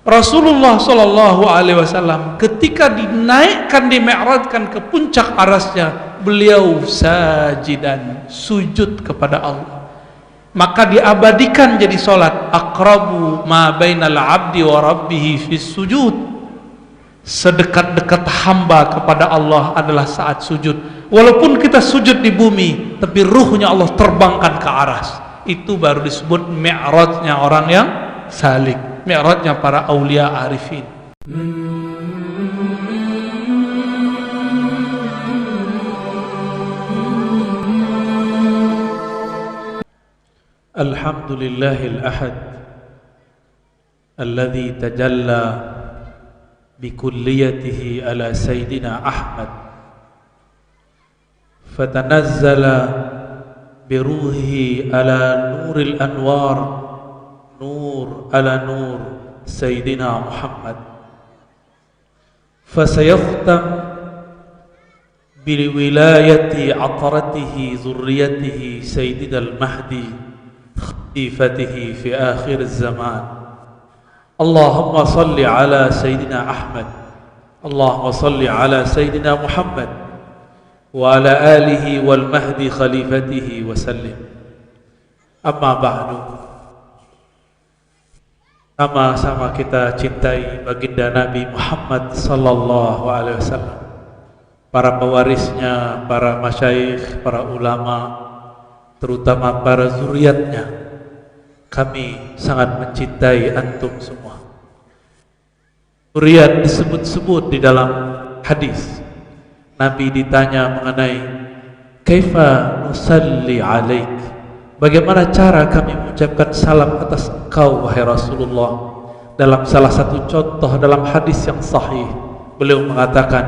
Rasulullah Shallallahu Alaihi Wasallam ketika dinaikkan, dimi'rajkan ke puncak arasnya, beliau sajidan, sujud kepada Allah. Maka diabadikan jadi solat, aqrabu ma bainal abdi wa rabbih fis sujud. Sedekat-dekat hamba kepada Allah adalah saat sujud. Walaupun kita sujud di bumi, tapi ruhnya Allah terbangkan ke aras. Itu baru disebut mi'rajnya orang yang salik, mi'rajnya para aulia arifin. Alhamdulillahil ahad alladzi tajalla bikulliyatihi ala sayyidina Ahmad fatanazzala biruhihi ala nuril anwar, nur ala nur sayyidina Muhammad, fasayakhtam biwilayati ataratihi zurriyatihi sayyidina al-mahdi khalifatihi fi akhir zaman. Allahumma salli ala sayyidina Ahmad, Allahumma salli ala sayyidina Muhammad wa ala alihi wal mahdi khalifatihi wa sallim. Amma ba'du. Sama-sama kita cintai baginda Nabi Muhammad sallallahu alaihi wasallam, para pewarisnya, para masyayikh, para ulama, terutama para zuriatnya. Kami sangat mencintai antum semua. Zuriat disebut-sebut di dalam hadis. Nabi ditanya mengenai kaifa nusalli alaik, bagaimana cara kami mengucapkan salam atas engkau wahai Rasulullah. Dalam salah satu contoh dalam hadis yang sahih, beliau mengatakan,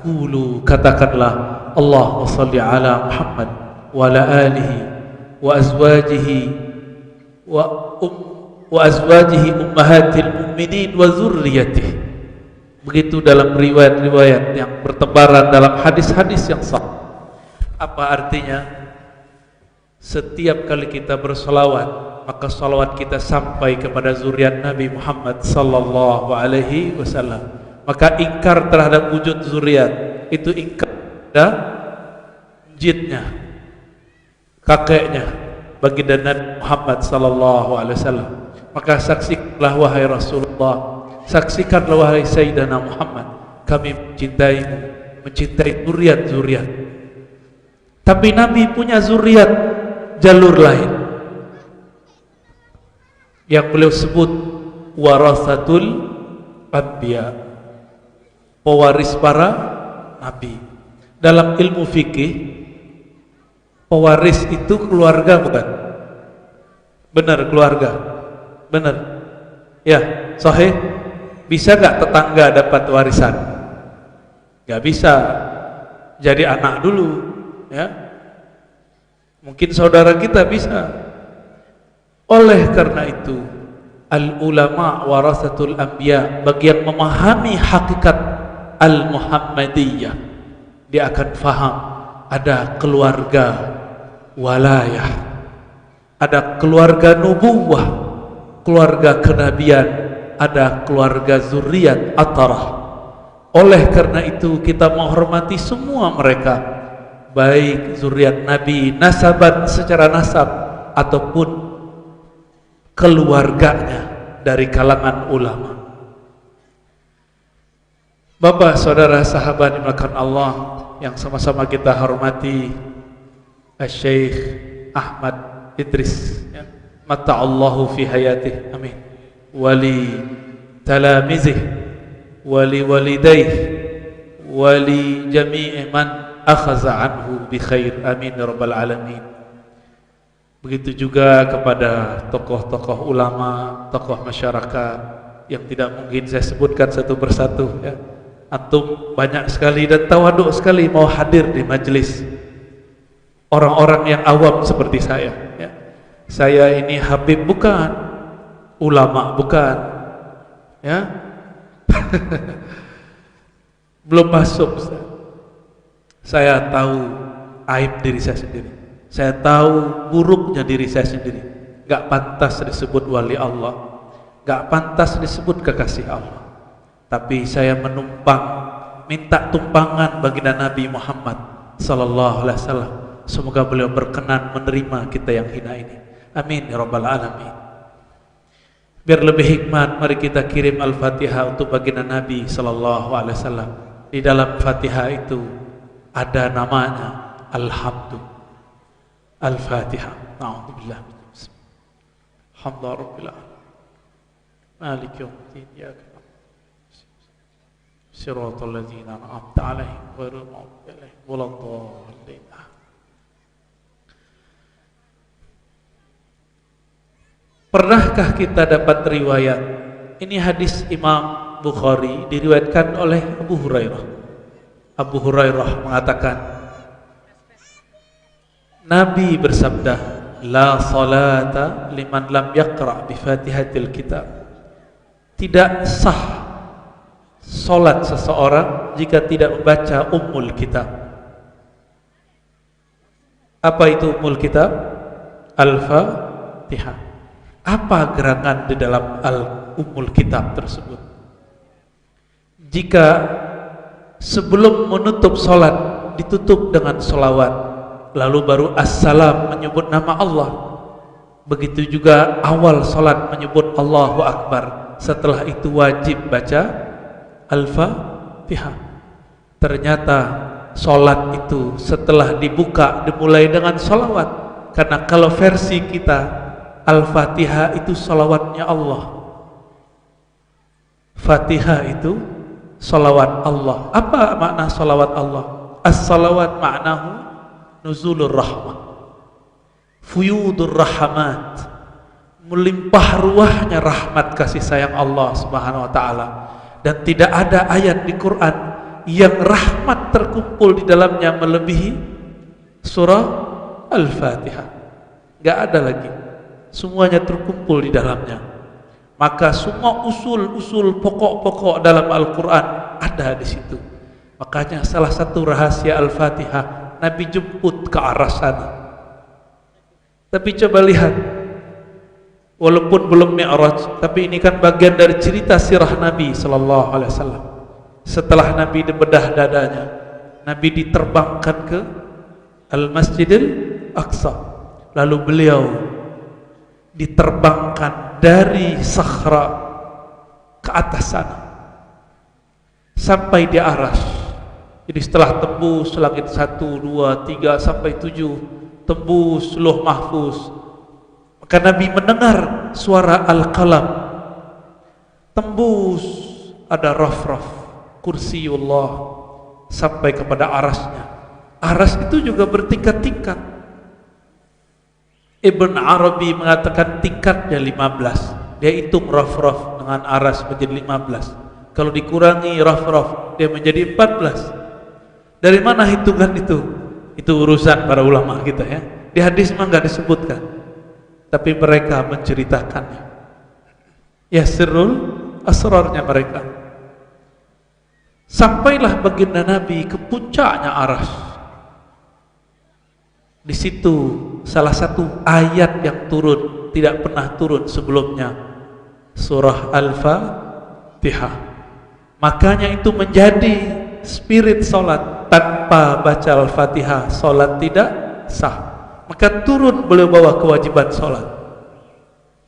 qulu, katakanlah, Allahumma salli ala Muhammad wa ala alihi wa azwajihi wa azwajihi ummahatil mu'minin wa zurriyatihi. Begitu dalam riwayat-riwayat yang bertebaran dalam hadis-hadis yang sah. Apa artinya? Setiap kali kita bersolawat, maka solawat kita sampai kepada zuriat Nabi Muhammad sallallahu alaihi wasallam. Maka ingkar terhadap wujud zuriat itu ingkar pada jidnya, kakeknya baginda Nabi Muhammad sallallahu alaihi wasallam. Maka saksikanlah wahai Rasulullah, saksikanlah wahai Sayyidina Muhammad, kami mencintaimu, mencintai zuriat-zuriat. Tapi Nabi punya zuriat jalur lain yang beliau sebut warasatul anbiya, pewaris para nabi. Dalam ilmu fikih, pewaris itu keluarga bukan? Benar, keluarga. Benar. Ya, sahih. Bisa gak tetangga dapat warisan? Gak bisa. Jadi anak dulu, ya. Mungkin saudara kita bisa. Oleh karena itu, al-ulama warasatul anbiya, bagi yang memahami hakikat al-Muhammadiyah, dia akan faham ada keluarga walayah, ada keluarga nubuwah, keluarga kenabian, ada keluarga zuriat atarah. Oleh karena itu kita menghormati semua mereka, baik zuriat Nabi nasaban secara nasab ataupun keluarganya dari kalangan ulama. Bapak, saudara, sahabat dimulakan Allah yang sama-sama kita hormati, Syekh Ahmad Idris, ya. Mata'allahu fi hayatih, amin. Wali talamizih, wali walidaih, wali jami'i man akhaza anhu bi khair, amin ya rabbal alamin. Begitu juga kepada tokoh-tokoh ulama, tokoh masyarakat yang tidak mungkin saya sebutkan satu persatu, ya. Antum banyak sekali dan tawaduk sekali mau hadir di majelis orang-orang yang awam seperti saya, ya. Saya ini habib bukan, ulama bukan, ya. Belum masuk. Saya tahu aib diri saya sendiri, saya tahu buruknya diri saya sendiri. Gak pantas disebut wali Allah, gak pantas disebut kekasih Allah. Tapi saya minta tumpangan baginda Nabi Muhammad sallallahu alaihi wasallam. Semoga beliau berkenan menerima kita yang hina ini. Amin ya rabbal alamin. Biar lebih hikmat, mari kita kirim Al-Fatihah untuk baginda Nabi sallallahu alaihi wasallam. Di dalam Fatihah itu ada namanya Alhamdu. Al-Fatihah. A'udzubillah. Alhamdulillah rabbil alamin. Maliki yaumiddin. Iyyaka siratal ladzina an'amta 'alaihim ghairil maghdubi 'alaihim waladdallin. Pernahkah kita dapat riwayat? Ini hadis Imam Bukhari, diriwayatkan oleh Abu Hurairah. Abu Hurairah mengatakan, Nabi bersabda, la salata liman lam yaqra bi Fatihatil Kitab. Tidak sah salat seseorang jika tidak membaca Ummul Kitab. Apa itu Ummul Kitab? Al-Fatihah. Apa gerangan di dalam Ummul Kitab tersebut? Jika sebelum menutup salat ditutup dengan salawat, lalu baru assalam menyebut nama Allah. Begitu juga awal salat menyebut Allahu Akbar. Setelah itu wajib baca Al-Fatihah. Ternyata salat itu setelah dibuka dimulai dengan salawat. Karena kalau versi kita Al-Fatihah itu salawatnya Allah. Fatihah itu salawat Allah. Apa makna salawat Allah? As-salawat ma'nahu nuzulur rahmah, fuyudur rahmat, melimpah ruahnya rahmat kasih sayang Allah Subhanahu wa taala. Dan tidak ada ayat di Quran yang rahmat terkumpul di dalamnya melebihi surah Al-Fatihah. Enggak ada lagi. Semuanya terkumpul di dalamnya. Maka semua usul-usul pokok-pokok dalam Al-Quran ada di situ. Makanya salah satu rahasia Al-Fatihah, Nabi jemput ke arah sana. Tapi coba lihat, walaupun belum Mi'raj, tapi ini kan bagian dari cerita sirah Nabi sallallahu alaihi wasallam. Setelah Nabi dibedah dadanya, Nabi diterbangkan ke Al-Masjidil Aqsa. Lalu beliau diterbangkan dari Sakhra ke atas sana sampai di Arasy. Jadi setelah tembus langit 1, 2, 3 sampai 7, tembus Lauh Mahfuz, maka Nabi mendengar suara Al-Qalam, tembus ada raf-raf kursiullah sampai kepada Arasy-nya. Arasy itu juga bertingkat-tingkat. Ibn Arabi mengatakan tingkatnya 15. Dia hitung raf-raf dengan Arasy menjadi 15. Kalau dikurangi raf-raf dia menjadi 14. Dari mana hitungan itu? Itu urusan para ulama kita ya. Di hadis memang enggak disebutkan, tapi mereka menceritakannya. Ya sirrul asrarnya mereka. Sampailah baginda Nabi ke puncaknya Arasy. Di situ salah satu ayat yang turun tidak pernah turun sebelumnya, surah Al-Fatihah. Makanya itu menjadi spirit salat. Tanpa baca Al-Fatihah salat tidak sah. Maka turun beliau bawa kewajiban salat.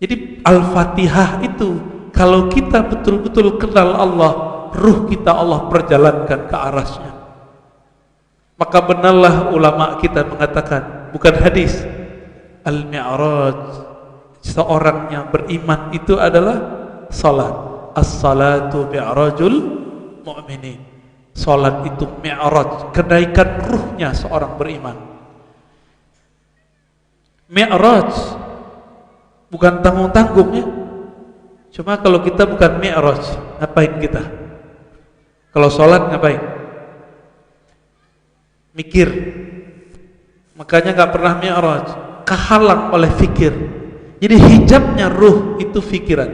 Jadi Al-Fatihah itu kalau kita betul-betul kenal Allah, ruh kita Allah perjalankan ke arasnya. Maka benarlah ulama kita mengatakan, bukan hadis, Al-Mi'raj, seorang yang beriman itu adalah salat. As-salatu mi'rajul mu'minin. Salat itu mi'raj, kenaikan ruhnya seorang beriman. Mi'raj bukan tanggung-tanggung ya. Cuma kalau kita bukan mi'raj, ngapain kita? Kalau salat ngapain? Mikir. Makanya gak pernah mi'raj, kehalang oleh fikir. Jadi hijabnya ruh itu fikiran.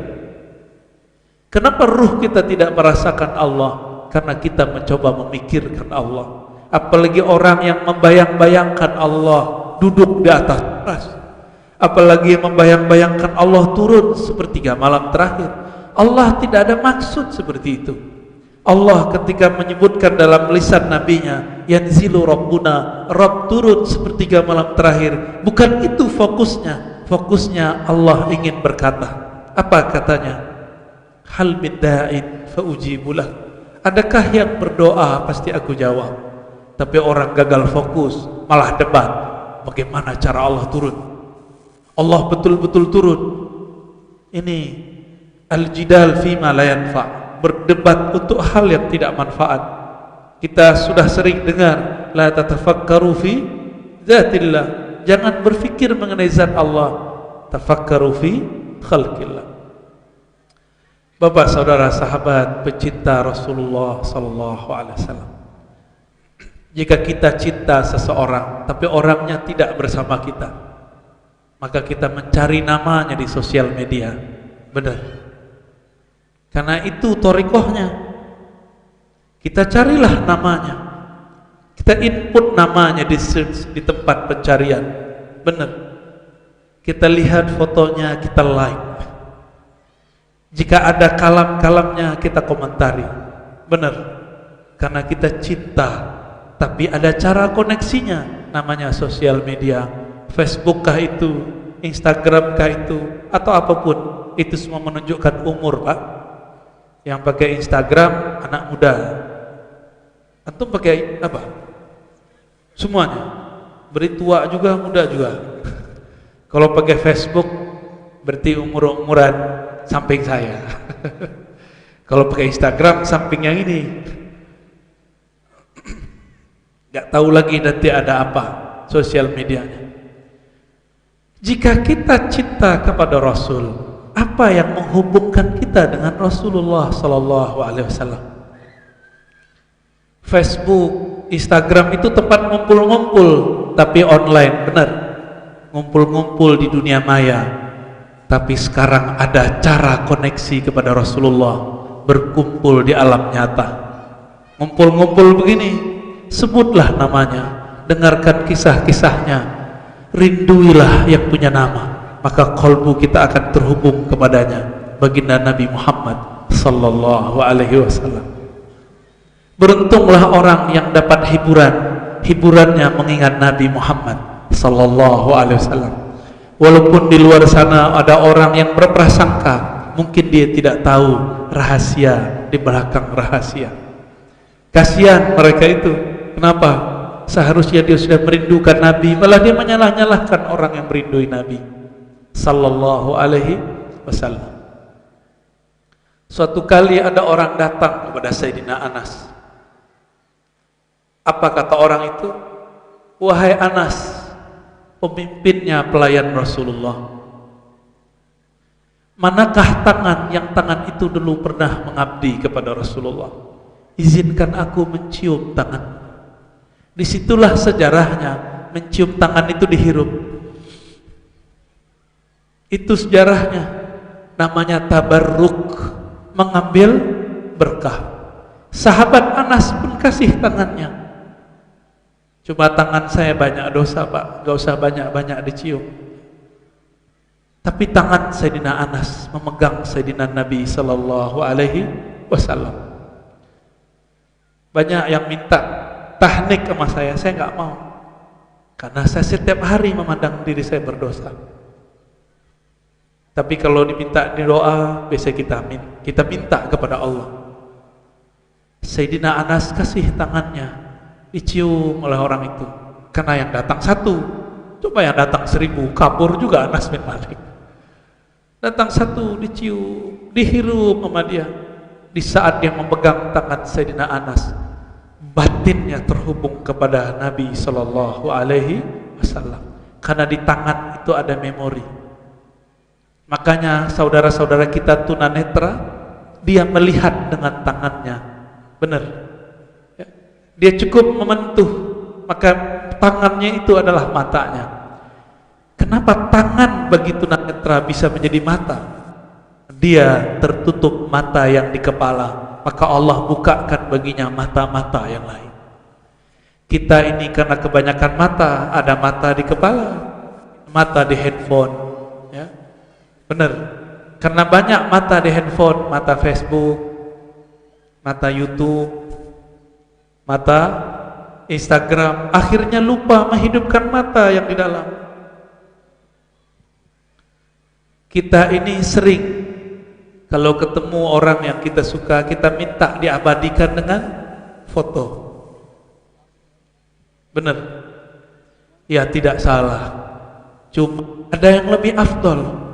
Kenapa ruh kita tidak merasakan Allah? Karena kita mencoba memikirkan Allah. Apalagi orang yang membayang-bayangkan Allah duduk di atas arsy, Apalagi membayang-bayangkan Allah turun sepertiga malam terakhir. Allah tidak ada maksud seperti itu. Allah ketika menyebutkan dalam lisan nabinya, yanzilu rabbuna, Rabb turun sepertiga malam terakhir, bukan itu fokusnya. Fokusnya Allah ingin berkata, apa katanya? Hal min da'in fa ujibulah. Adakah yang berdoa pasti aku jawab. Tapi orang gagal fokus, malah debat. Bagaimana cara Allah turun? Allah betul-betul turun. Ini al-jidal fima la yanfa', berdebat untuk hal yang tidak manfaat. Kita sudah sering dengar, la tatafakkaru fi dzatillah, jangan berfikir mengenai zat Allah, tafakkaru fi khalqillah. Bapak, saudara, sahabat, pecinta Rasulullah sallallahu alaihi wasallam. Jika kita cinta seseorang tapi orangnya tidak bersama kita, maka kita mencari namanya di sosial media. Benar. Karena itu thariqahnya. Kita carilah namanya. Kita input namanya di search, di tempat pencarian. Benar. Kita lihat fotonya, kita like. Jika ada kalam-kalamnya, kita komentari. Benar. Karena kita cinta. Tapi ada cara koneksinya, namanya sosial media. Facebook kah itu, Instagram kah itu, atau apapun, itu semua menunjukkan umur, Pak. Yang pakai Instagram anak muda. Antum pakai apa? Semuanya. Beri tua juga, muda juga. Kalau pakai Facebook berarti umur-umuran samping saya. Kalau pakai Instagram samping yang ini. Gak tahu lagi nanti ada apa sosial medianya. Jika kita cinta kepada Rasul, apa yang menghubungkan kita dengan Rasulullah sallallahu alaihi wasallam? Facebook, Instagram itu tempat ngumpul-ngumpul, tapi online, benar. Ngumpul-ngumpul di dunia maya. Tapi sekarang ada cara koneksi kepada Rasulullah, berkumpul di alam nyata. Ngumpul-ngumpul begini, sebutlah namanya, dengarkan kisah-kisahnya, rinduilah yang punya nama, maka kalbu kita akan terhubung kepadanya. Baginda Nabi Muhammad sallallahu alaihi wasallam. Beruntunglah orang yang dapat hiburannya mengingat Nabi Muhammad sallallahu alaihi wasallam. Walaupun di luar sana ada orang yang berprasangka, mungkin dia tidak tahu rahasia di belakang rahasia. Kasihan mereka itu. Kenapa? Seharusnya dia sudah merindukan Nabi, malah dia menyalah-nyalahkan orang yang merindui Nabi sallallahu alaihi wasallam. Suatu kali ada orang datang kepada Sayyidina Anas. Apa kata orang itu? Wahai Anas, pemimpinnya pelayan Rasulullah, manakah tangan yang tangan itu dulu pernah mengabdi kepada Rasulullah? Izinkan aku mencium tangan. Disitulah sejarahnya, mencium tangan itu dihirup. Itu sejarahnya, namanya tabarruk, mengambil berkah. Sahabat Anas pun kasih tangannya. Cuma tangan saya banyak dosa, Pak, gak usah banyak-banyak dicium. Tapi tangan Sayyidina Anas memegang Sayyidina Nabi sallallahu alaihi wasallam. Banyak yang minta tahnik sama saya nggak mau, karena saya setiap hari memandang diri saya berdosa. Tapi kalau diminta di doa, biasa kita minta kepada Allah. Sayyidina Anas kasih tangannya, dicium oleh orang itu. Karena yang datang satu, coba yang datang 1000, kabur juga Anas bin Malik. Datang satu, dicium, dihirup sama dia. Di saat dia memegang tangan Sayyidina Anas, batinnya terhubung kepada Nabi sallallahu alaihi wasallam. Karena di tangan itu ada memori. Makanya saudara-saudara kita tunanetra, dia melihat dengan tangannya. Benar. Ya. Dia cukup mementuh, maka tangannya itu adalah matanya. Kenapa tangan bagi tunanetra bisa menjadi mata? Dia tertutup mata yang di kepala, maka Allah bukakan baginya mata-mata yang lain. Kita ini karena kebanyakan mata, ada mata di kepala, mata di handphone, ya. Benar. Karena banyak mata di handphone, mata Facebook, mata YouTube, mata Instagram, akhirnya lupa menghidupkan mata yang di dalam. Kita ini sering kalau ketemu orang yang kita suka, kita minta diabadikan dengan foto. Benar? Ya, tidak salah. Cuma ada yang lebih afdol.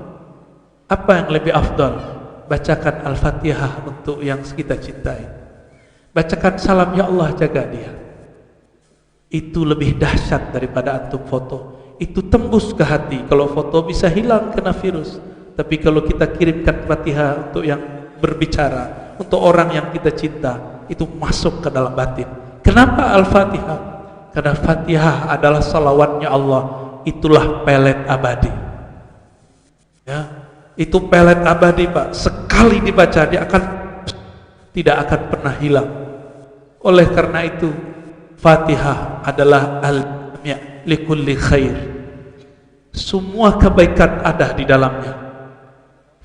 Apa yang lebih afdol? Bacakan Al-Fatihah untuk yang kita cintai. Bacakan salam, ya Allah jaga dia. Itu lebih dahsyat daripada antum foto. Itu tembus ke hati. Kalau foto bisa hilang kena virus. Tapi kalau kita kirimkan Fatihah untuk yang berbicara, untuk orang yang kita cinta, itu masuk ke dalam batin. Kenapa Al-Fatihah? Karena Fatihah adalah salawatnya Allah. Itulah pelet abadi. Ya, itu pelet abadi, Pak. Sekali dibaca dia tidak akan pernah hilang. Oleh karena itu, Fatihah adalah al-jami' likulli khair. Semua kebaikan ada di dalamnya.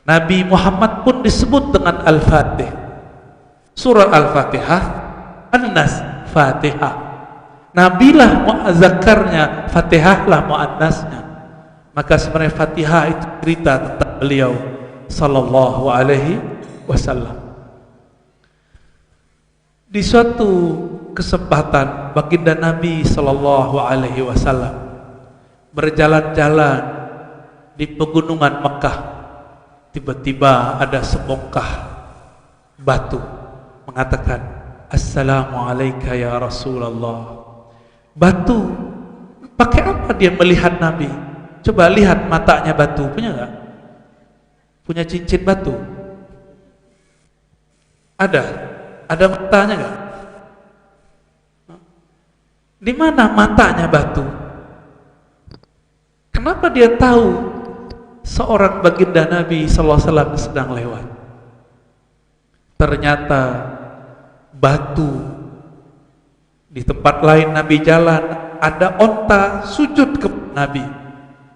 Nabi Muhammad pun disebut dengan Al-Fatih. Surah Al-Fatihah, An-Nas, Fatihah. Nabilah mu'azzakarnya, Fatihahlah mu'annasnya. Maka sebenarnya Fatihah itu cerita tentang beliau sallallahu alaihi wasallam. Di suatu kesempatan baginda Nabi sallallahu alaihi wasallam berjalan-jalan di pegunungan Mekah. Tiba-tiba ada sebongkah batu mengatakan, Assalamualaikum ya Rasulullah. Batu, pakai apa dia melihat Nabi? Coba lihat matanya batu, punya enggak? Punya cincin batu? Ada matanya enggak? Di mana matanya batu? Kenapa dia tahu seorang baginda Nabi sallallahu alaihi wasallam sedang lewat? Ternyata batu di tempat lain Nabi jalan, ada onta sujud ke Nabi.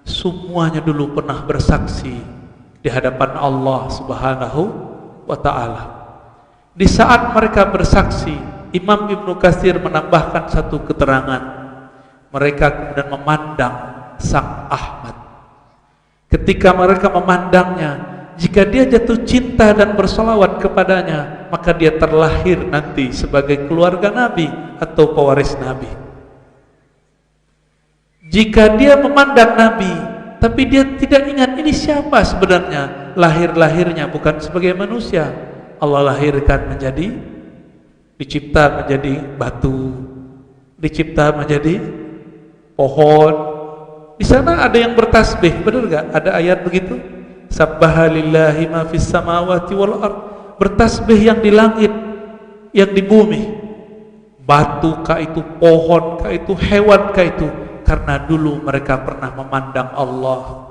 Semuanya dulu pernah bersaksi di hadapan Allah Subhanahu wa ta'ala. Di saat mereka bersaksi, Imam Ibnu Katsir menambahkan satu keterangan. Mereka kemudian memandang Sang Ahmad. Ketika mereka memandangnya, jika dia jatuh cinta dan bersolawat kepadanya, maka dia terlahir nanti sebagai keluarga Nabi atau pewaris Nabi. Jika dia memandang Nabi, tapi dia tidak ingat ini siapa sebenarnya, lahir-lahirnya bukan sebagai manusia. Allah lahirkan dicipta menjadi batu, dicipta menjadi pohon. Di sana ada yang bertasbih, benar enggak? Ada ayat begitu. Sabbaha lillahi ma fis samawati wal ard. Bertasbih yang di langit, yang di bumi. Batu kah itu, pohon kah itu, hewan kah itu. Karena dulu mereka pernah memandang Allah,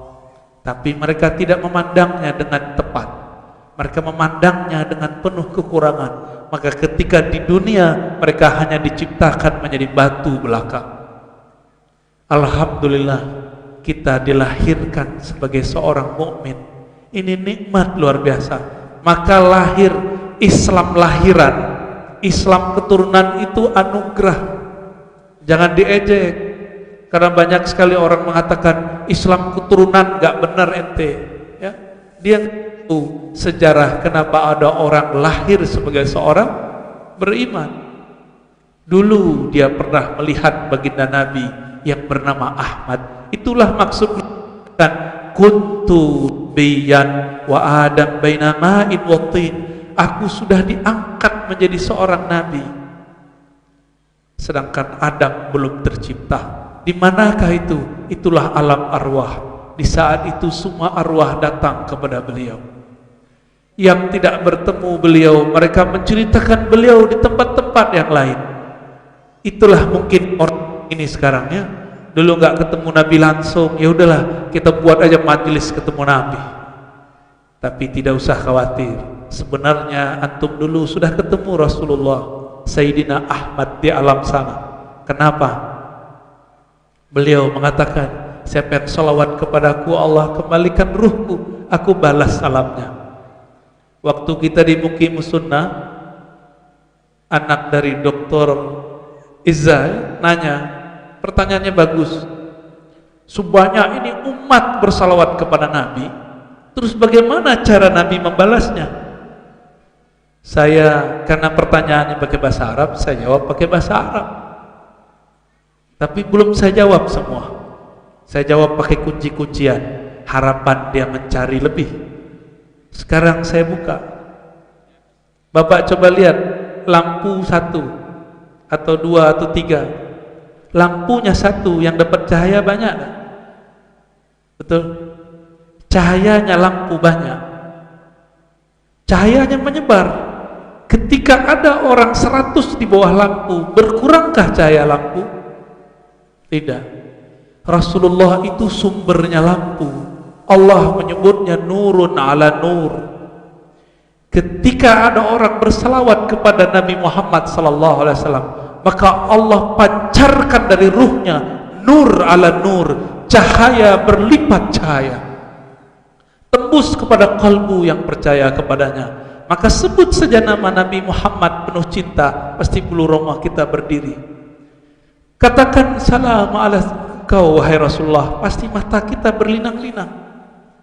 tapi mereka tidak memandangnya dengan tepat. Mereka memandangnya dengan penuh kekurangan. Maka ketika di dunia mereka hanya diciptakan menjadi batu belaka. Alhamdulillah kita dilahirkan sebagai seorang mukmin. Ini nikmat luar biasa. Maka lahir Islam lahiran, Islam keturunan itu anugerah. Jangan diejek. Karena banyak sekali orang mengatakan Islam keturunan gak benar ente, ya. Dia tahu sejarah kenapa ada orang lahir sebagai seorang beriman. Dulu dia pernah melihat baginda Nabi yang bernama Ahmad. Itulah maksud kan kuntu biyan wa adam baina ma'in wa tin. Aku sudah diangkat menjadi seorang nabi, sedangkan Adam belum tercipta. Di manakah itu? Itulah alam arwah. Di saat itu semua arwah datang kepada beliau. Yang tidak bertemu beliau, mereka menceritakan beliau di tempat-tempat yang lain. Itulah mungkin orang ini sekarang, ya. Dulu nggak ketemu Nabi langsung, ya udahlah kita buat aja majelis ketemu Nabi. Tapi tidak usah khawatir. Sebenarnya antum dulu sudah ketemu Rasulullah Sayyidina Ahmad di alam sana. Kenapa? Beliau mengatakan, siapa yang salawat kepadaku, Allah kembalikan ruhku, aku balas salamnya. Waktu kita di Muqimus Sunnah, anak dari Dr. Izza nanya, pertanyaannya bagus. Sebanyak ini umat bersalawat kepada Nabi, terus bagaimana cara Nabi membalasnya? Saya, karena pertanyaannya pakai bahasa Arab, saya jawab pakai bahasa Arab. Tapi belum saya jawab semua. Saya jawab pakai kunci-kuncian, harapan dia mencari lebih. Sekarang saya buka. Bapak coba lihat lampu 1 atau 2 atau 3. Lampunya 1 yang dapat cahaya banyak. Betul? Cahayanya lampu banyak. Cahayanya menyebar. Ketika ada orang 100 di bawah lampu, berkurangkah cahaya lampu? Tidak. Rasulullah itu sumbernya lampu. Allah menyebutnya nurun ala nur. Ketika ada orang bersalawat kepada Nabi Muhammad sallallahu alaihi wasallam, maka Allah pancarkan dari ruhnya nur ala nur, cahaya berlipat cahaya, tembus kepada kalbu yang percaya kepadanya. Maka sebut saja nama Nabi Muhammad penuh cinta, pasti bulu roma kita berdiri. Katakan salam ala kau wahai Rasulullah, pasti mata kita berlinang-linang.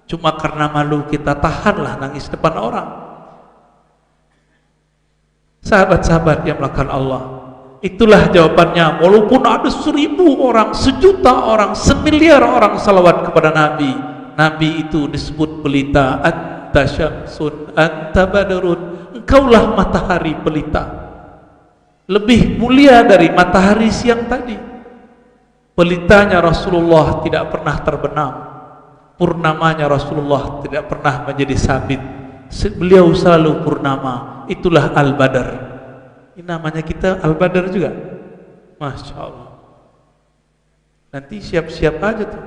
Cuma karena malu kita tahanlah nangis depan orang. Sahabat-sahabat yang melakukan Allah, itulah jawabannya. Walaupun ada 1000 orang, 1.000.000 orang, 1.000.000.000 orang salawat kepada Nabi, Nabi itu disebut pelita. Anta syamsun, anta badrun, engkaulah matahari pelita, lebih mulia dari matahari siang tadi. Pelitanya Rasulullah tidak pernah terbenam, purnamanya Rasulullah tidak pernah menjadi sabit. Beliau selalu purnama. Itulah Al-Badar. Ini namanya kita Al-Badar juga. Masya Allah. Nanti siap-siap aja tuh.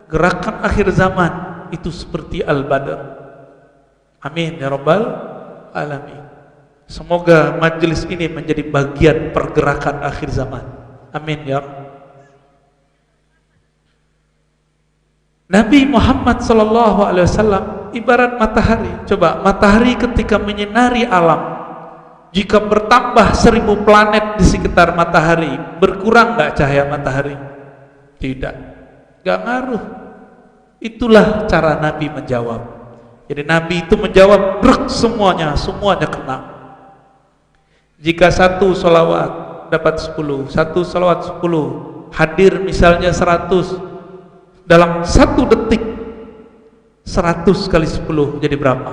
Gerakan akhir zaman itu seperti Al-Badar. Amin ya Rabbal Alamin. Semoga majelis ini menjadi bagian pergerakan akhir zaman. Amin ya Rabb. Nabi Muhammad SAW ibarat matahari. Coba matahari ketika menyinari alam, jika bertambah 1000 planet di sekitar matahari, berkurang gak cahaya matahari? Tidak, gak ngaruh. Itulah cara Nabi menjawab. Jadi Nabi itu menjawab brek semuanya kena. Jika 1 salawat dapat 10, 1 salawat 10, hadir misalnya 100, dalam 1 detik 100 kali 10 jadi berapa?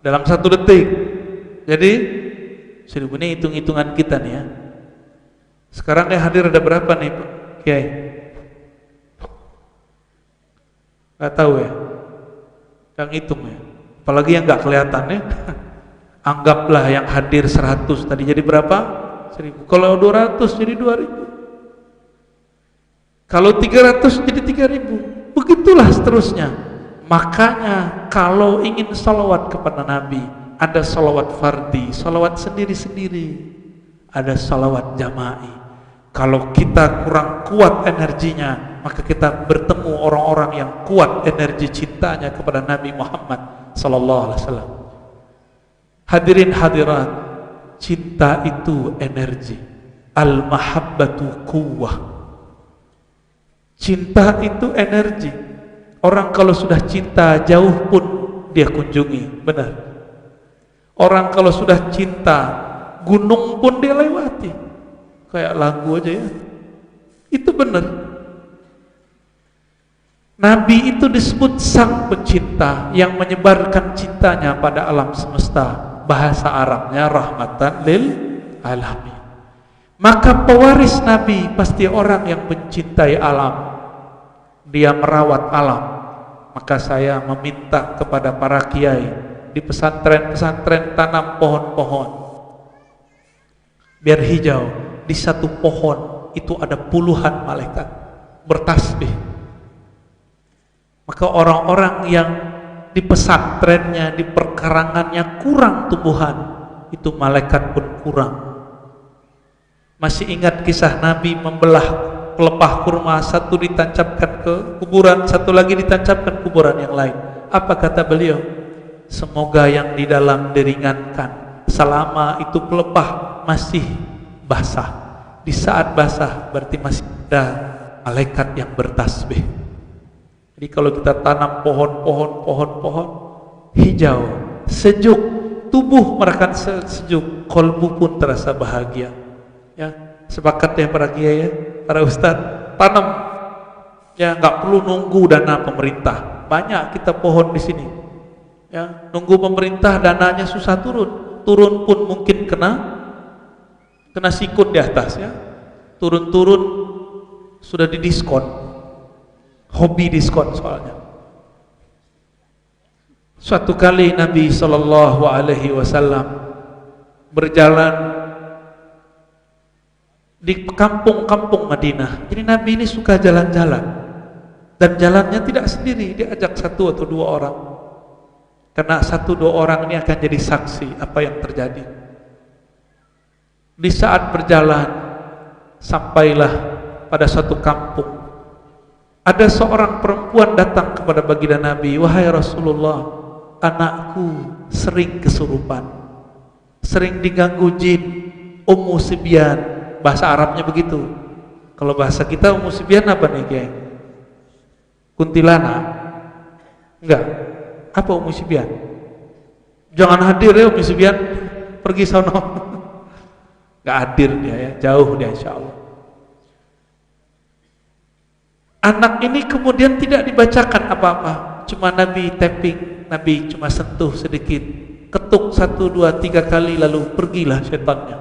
Dalam 1 detik jadi 1000. Ini hitung-hitungan kita nih ya. Sekarang yang hadir ada berapa nih Pak Kiai? Gak tahu ya, yang hitung ya, apalagi yang gak kelihatan ya. Anggaplah yang hadir 100 tadi jadi berapa? 1000. Kalau 200 jadi 2000. Kalau 300 jadi 3000. Begitulah seterusnya. Makanya kalau ingin salawat kepada Nabi, ada salawat fardi, salawat sendiri-sendiri, ada salawat jama'i. Kalau kita kurang kuat energinya, maka kita bertemu orang-orang yang kuat energi cintanya kepada Nabi Muhammad sallallahu alaihi wasallam. Hadirin hadirat, cinta itu energi. Al-mahabbatu quwwah. Cinta itu energi. Orang kalau sudah cinta jauh pun dia kunjungi, benar. Orang kalau sudah cinta gunung pun dia lewati. Kayak lagu aja ya. Itu benar. Nabi itu disebut sang pencinta yang menyebarkan cintanya pada alam semesta. Bahasa Arabnya rahmatan lil alamin. Maka pewaris Nabi pasti orang yang mencintai alam. Dia merawat alam. Maka saya meminta kepada para kiai di pesantren-pesantren tanam pohon-pohon biar hijau. Di satu pohon itu ada puluhan malaikat bertasbih. Maka orang-orang yang di pesantrennya, di perkarangannya kurang tumbuhan, itu malaikat pun kurang. Masih ingat kisah Nabi membelah pelepah kurma, satu ditancapkan ke kuburan, satu lagi ditancapkan kuburan yang lain. Apa kata beliau? Semoga yang di dalam diringankan selama itu pelepah masih basah. Di saat basah berarti masih ada malaikat yang bertasbih. Jadi kalau kita tanam pohon hijau, sejuk, tubuh merasakan sejuk, kolbu pun terasa bahagia. Ya, sepakat ya para kiai ya, para ustadz, tanam. Ya, nggak perlu nunggu dana pemerintah. Banyak kita pohon di sini. Ya, nunggu pemerintah dananya susah turun. Turun pun mungkin kena sikut di atas ya. Turun-turun sudah didiskon. Hobi diskon soalnya. Suatu kali Nabi sallallahu alaihi wasallam berjalan di kampung-kampung Madinah. Jadi Nabi ini suka jalan-jalan. Dan jalannya tidak sendiri, dia ajak satu atau dua orang. Karena satu dua orang ini akan jadi saksi apa yang terjadi. Di saat berjalan, sampailah pada suatu kampung. Ada seorang perempuan datang kepada baginda Nabi, "Wahai Rasulullah, anakku sering kesurupan, sering diganggu jin, Ummu Sibyan." Bahasa Arabnya begitu. Kalau bahasa kita Ummu Sibyan apa nih, geng? Kuntilanak? Enggak. Apa Ummu Sibyan? Jangan hadir ya Ummu Sibyan, pergi sono. Enggak hadir dia ya, jauh dia insyaallah. Anak ini kemudian tidak dibacakan apa-apa, cuma Nabi tapping, Nabi cuma sentuh sedikit, ketuk 1, 2, 3 kali, lalu pergilah setannya,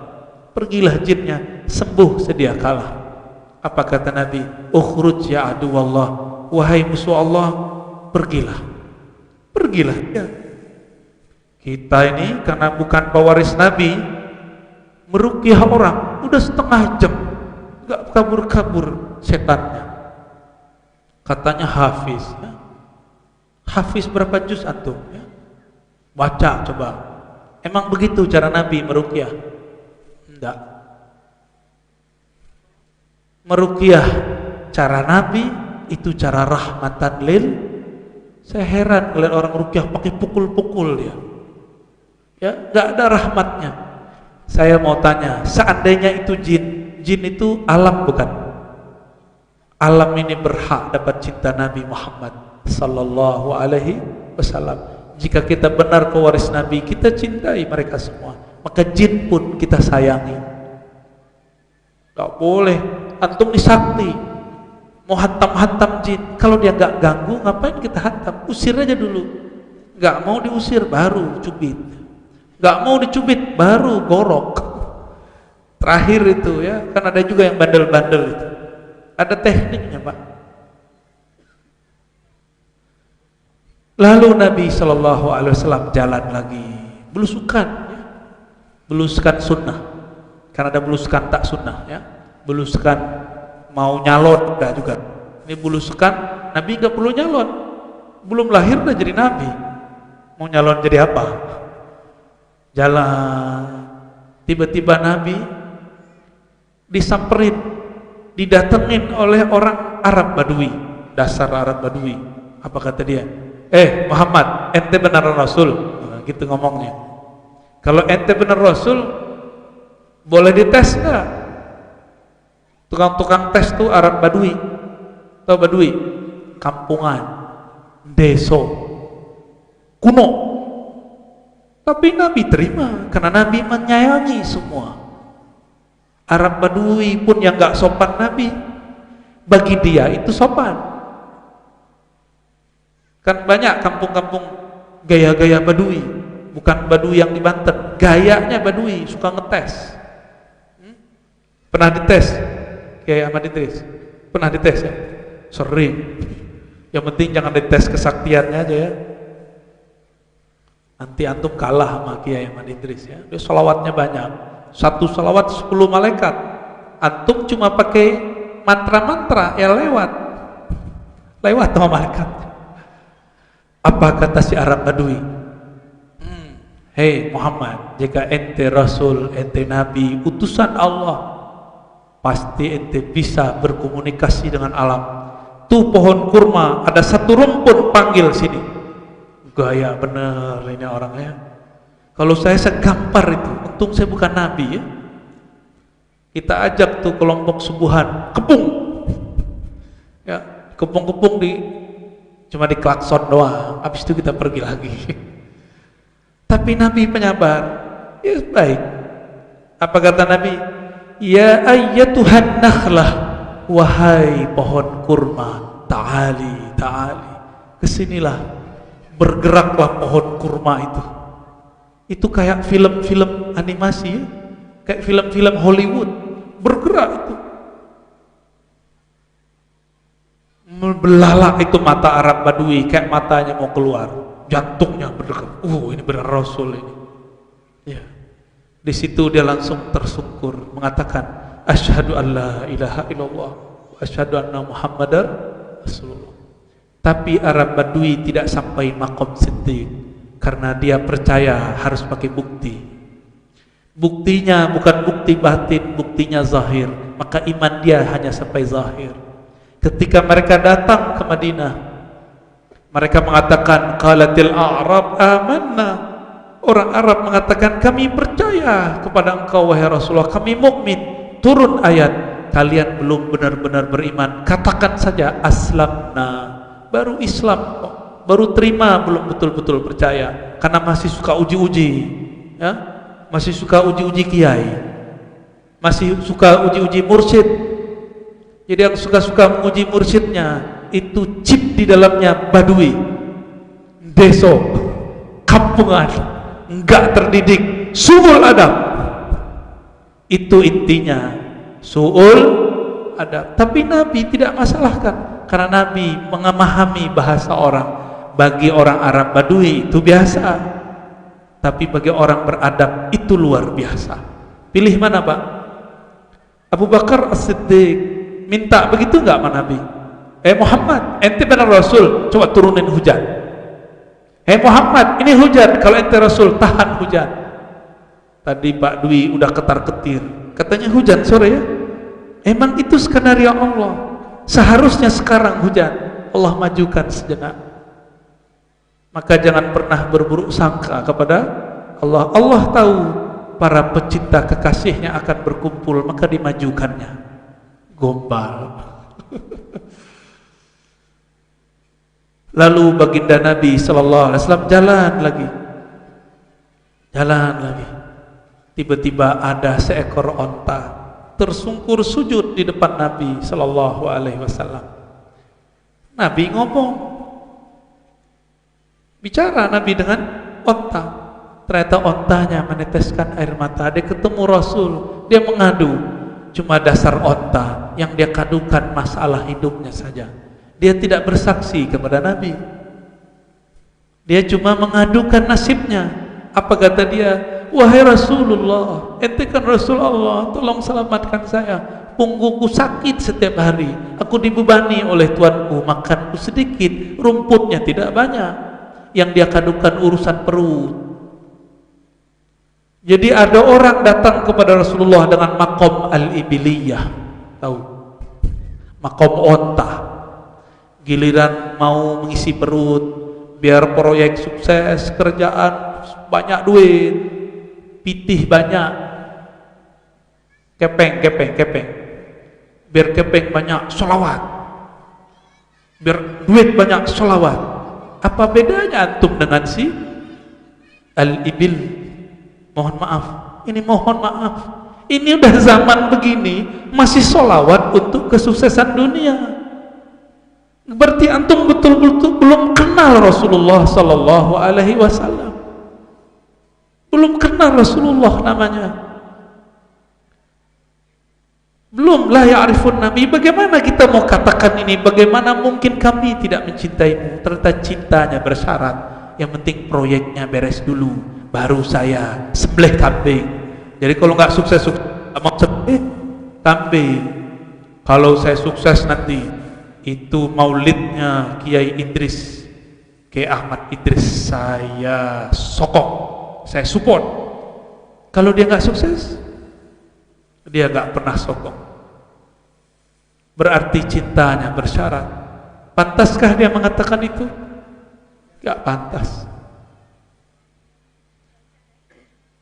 pergilah jinnya, sembuh sedia kala. Apa kata Nabi? Ukhruj ya aduwallah, wahai musuh Allah, pergilah, pergilah ya. Kita ini karena bukan pewaris Nabi, meruqyah orang udah setengah jam gak kabur-kabur setannya. Katanya hafiz ya. Hafiz berapa juz antum ya? Baca coba. Emang begitu cara Nabi meruqyah? Enggak. Meruqyah cara Nabi itu cara rahmatan lil. Saya heran ngeliat orang ruqyah pakai pukul-pukul dia. Ya, enggak ada rahmatnya. Saya mau tanya, seandainya itu jin, jin itu alam bukan? Alam ini berhak dapat cinta Nabi Muhammad sallallahu alaihi wasallam. Jika kita benar pewaris Nabi, kita cintai mereka semua. Maka jin pun kita sayangi. Gak boleh antum disakti mau hantam-hantam jin. Kalau dia gak ganggu, ngapain kita hantam? Usir aja dulu. Gak mau diusir, baru cubit. Gak mau dicubit, baru gorok. Terakhir itu ya, kan ada juga yang bandel-bandel itu. Ada tekniknya Pak. Lalu Nabi Shallallahu Alaihi Wasallam jalan lagi, belusukan, ya. Belusukan sunnah, karena ada belusukan tak sunnah, ya. Belusukan mau nyalon enggak juga. Ini belusukan Nabi nggak perlu nyalon, belum lahir udah jadi Nabi. Mau nyalon jadi apa? Jalan, tiba-tiba Nabi disamperin, didatengin oleh orang Arab Badui, dasar Arab Badui. Apa kata dia? Muhammad, ente benar Rasul? Nah, gitu ngomongnya. Kalau ente benar Rasul, boleh dites nggak? Tukang-tukang tes tuh Arab Badui. Tahu Badui? Kampungan, deso, kuno. Tapi Nabi terima, karena Nabi menyayangi semua. Arab Badui pun yang gak sopan Nabi, bagi dia itu sopan. Kan banyak kampung-kampung gaya-gaya Badui, bukan Badui yang di Banten, gayanya Badui, suka ngetes. Pernah dites? Kayak Ahmad Idris? Pernah dites ya? Sering. Yang penting jangan dites kesaktiannya aja ya. Nanti antum kalah sama Kiai Ahmad Idris ya. Dia salawatnya banyak. Satu salawat 10 malaikat. Antum cuma pakai mantra-mantra ya lewat sama malaikat. Apa kata si Arab Badui? Hei Muhammad, jika ente Rasul, ente Nabi, utusan Allah, pasti ente bisa berkomunikasi dengan alam. Tuh pohon kurma, ada satu rumpun, panggil sini. Gaya bener ini orangnya. Kalau saya segampar itu, untung saya bukan nabi ya. Kita ajak tuh kelompok subuhan, kepung. Ya, kepung-kepung cuma di klakson doang. Habis itu kita pergi lagi. Tapi Nabi penyabar. Ya baik. Apa kata Nabi? Ya ayyatuhan nakhlah, wahai pohon kurma, ta'ali, ta'ali. Kesinilah, bergeraklah pohon kurma itu. Itu kayak film-film animasi ya? Kayak film-film Hollywood, bergerak itu. Belalak itu mata Arab Badui, kayak matanya mau keluar, jantungnya berdetak. Ini benar Rasul ini. Ya. Di situ dia langsung tersungkur mengatakan, asyhadu an la ilaha illallah wa asyhadu anna Muhammadar Rasulullah. Tapi Arab Badui tidak sampai maqam siddiq karena dia percaya harus pakai bukti. Buktinya bukan bukti batin, buktinya zahir. Maka iman dia hanya sampai zahir. Ketika mereka datang ke Madinah, mereka mengatakan qalatil a'rab amanna. Orang Arab mengatakan kami percaya kepada engkau wahai Rasulullah, kami mukmin. Turun ayat, kalian belum benar-benar beriman. Katakan saja aslamna. Baru Islam kok, baru terima, belum betul-betul percaya karena masih suka uji-uji ya? Masih suka uji-uji kiai, masih suka uji-uji mursyid. Jadi yang suka-suka menguji mursyidnya itu chip di dalamnya Badui, deso, kampungan, enggak terdidik, suul adab. Itu intinya, suul adab. Tapi Nabi tidak masalahkan karena Nabi memahami bahasa orang. Bagi orang Arab Badui itu biasa, tapi bagi orang beradab itu luar biasa. Pilih mana Pak? Abu Bakar As-Siddiq minta begitu enggak sama Nabi? Muhammad, ente benar Rasul, coba turunin hujan. Muhammad, ini hujan, kalau ente Rasul tahan hujan. Tadi Pak Dwi udah ketar-ketir, katanya hujan sore ya. Emang itu skenario Allah. Seharusnya sekarang hujan, Allah majukan sejenak. Maka jangan pernah berburuk sangka kepada Allah. Allah tahu para pecinta kekasihnya akan berkumpul, maka dimajukannya. Gombal. Lalu baginda Nabi sallallahu alaihi wasallam jalan lagi. Tiba-tiba ada seekor onta tersungkur sujud di depan Nabi sallallahu alaihi wasallam. Nabi ngomong, bicara Nabi dengan onta. Ternyata ontanya meneteskan air mata. Dia ketemu Rasul, dia mengadu. Cuma dasar onta yang dia kadukan masalah hidupnya saja. Dia tidak bersaksi kepada Nabi. Dia cuma mengadukan nasibnya. Apa kata dia? Wahai Rasulullah, ente kan Rasul Allah, tolong selamatkan saya. Punggungku sakit setiap hari. Aku dibebani oleh tuanku, makanku sedikit, rumputnya tidak banyak. Yang dia kadukan urusan perut. Jadi ada orang datang kepada Rasulullah dengan maqam al-ibiliyah, tahu? Maqam onta. Giliran mau mengisi perut, biar proyek sukses, kerjaan banyak duit, pitih banyak, kepeng. Biar kepeng banyak, sholawat. Biar duit banyak, sholawat. Apa bedanya antum dengan si al-ibil? Mohon maaf, ini mohon maaf. Ini udah zaman begini, masih sholawat untuk kesuksesan dunia. Berarti antum betul-betul belum kenal Rasulullah sallallahu alaihi wasallam. Belum kenal Rasulullah namanya. Belum la ya'rifun Nabi. Bagaimana kita mau katakan ini? Bagaimana mungkin kami tidak mencintaimu? Ternyata cintanya bersyarat. Yang penting proyeknya beres dulu, baru saya sembelih kambing. Jadi kalau nggak sukses mau sembelih kambing. Kalau saya sukses nanti itu maulidnya Kiai Idris, Kiai Ahmad Idris, saya sokong, saya support. Kalau dia nggak sukses, dia nggak pernah sokong. berarti cintanya bersyarat. Pantaskah dia mengatakan itu? Gak pantas.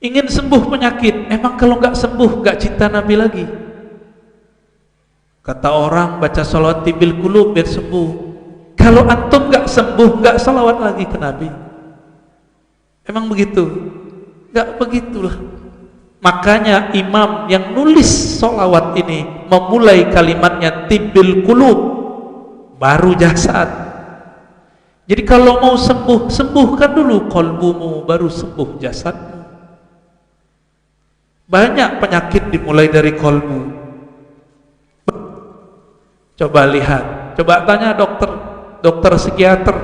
Ingin sembuh penyakit, emang kalau gak sembuh gak cinta Nabi lagi? Kata orang baca salawat tibil qulub biar sembuh. Kalau antum gak sembuh, gak salawat lagi ke Nabi. Emang begitu? Gak begitulah. Makanya imam yang nulis salawat ini memulai kalimatnya tibil qulub, baru jasad. Jadi kalau mau sembuh, sembuhkan dulu qalbumu, baru sembuh jasadmu. Banyak penyakit dimulai dari qalbu. Coba lihat, coba tanya dokter psikiater,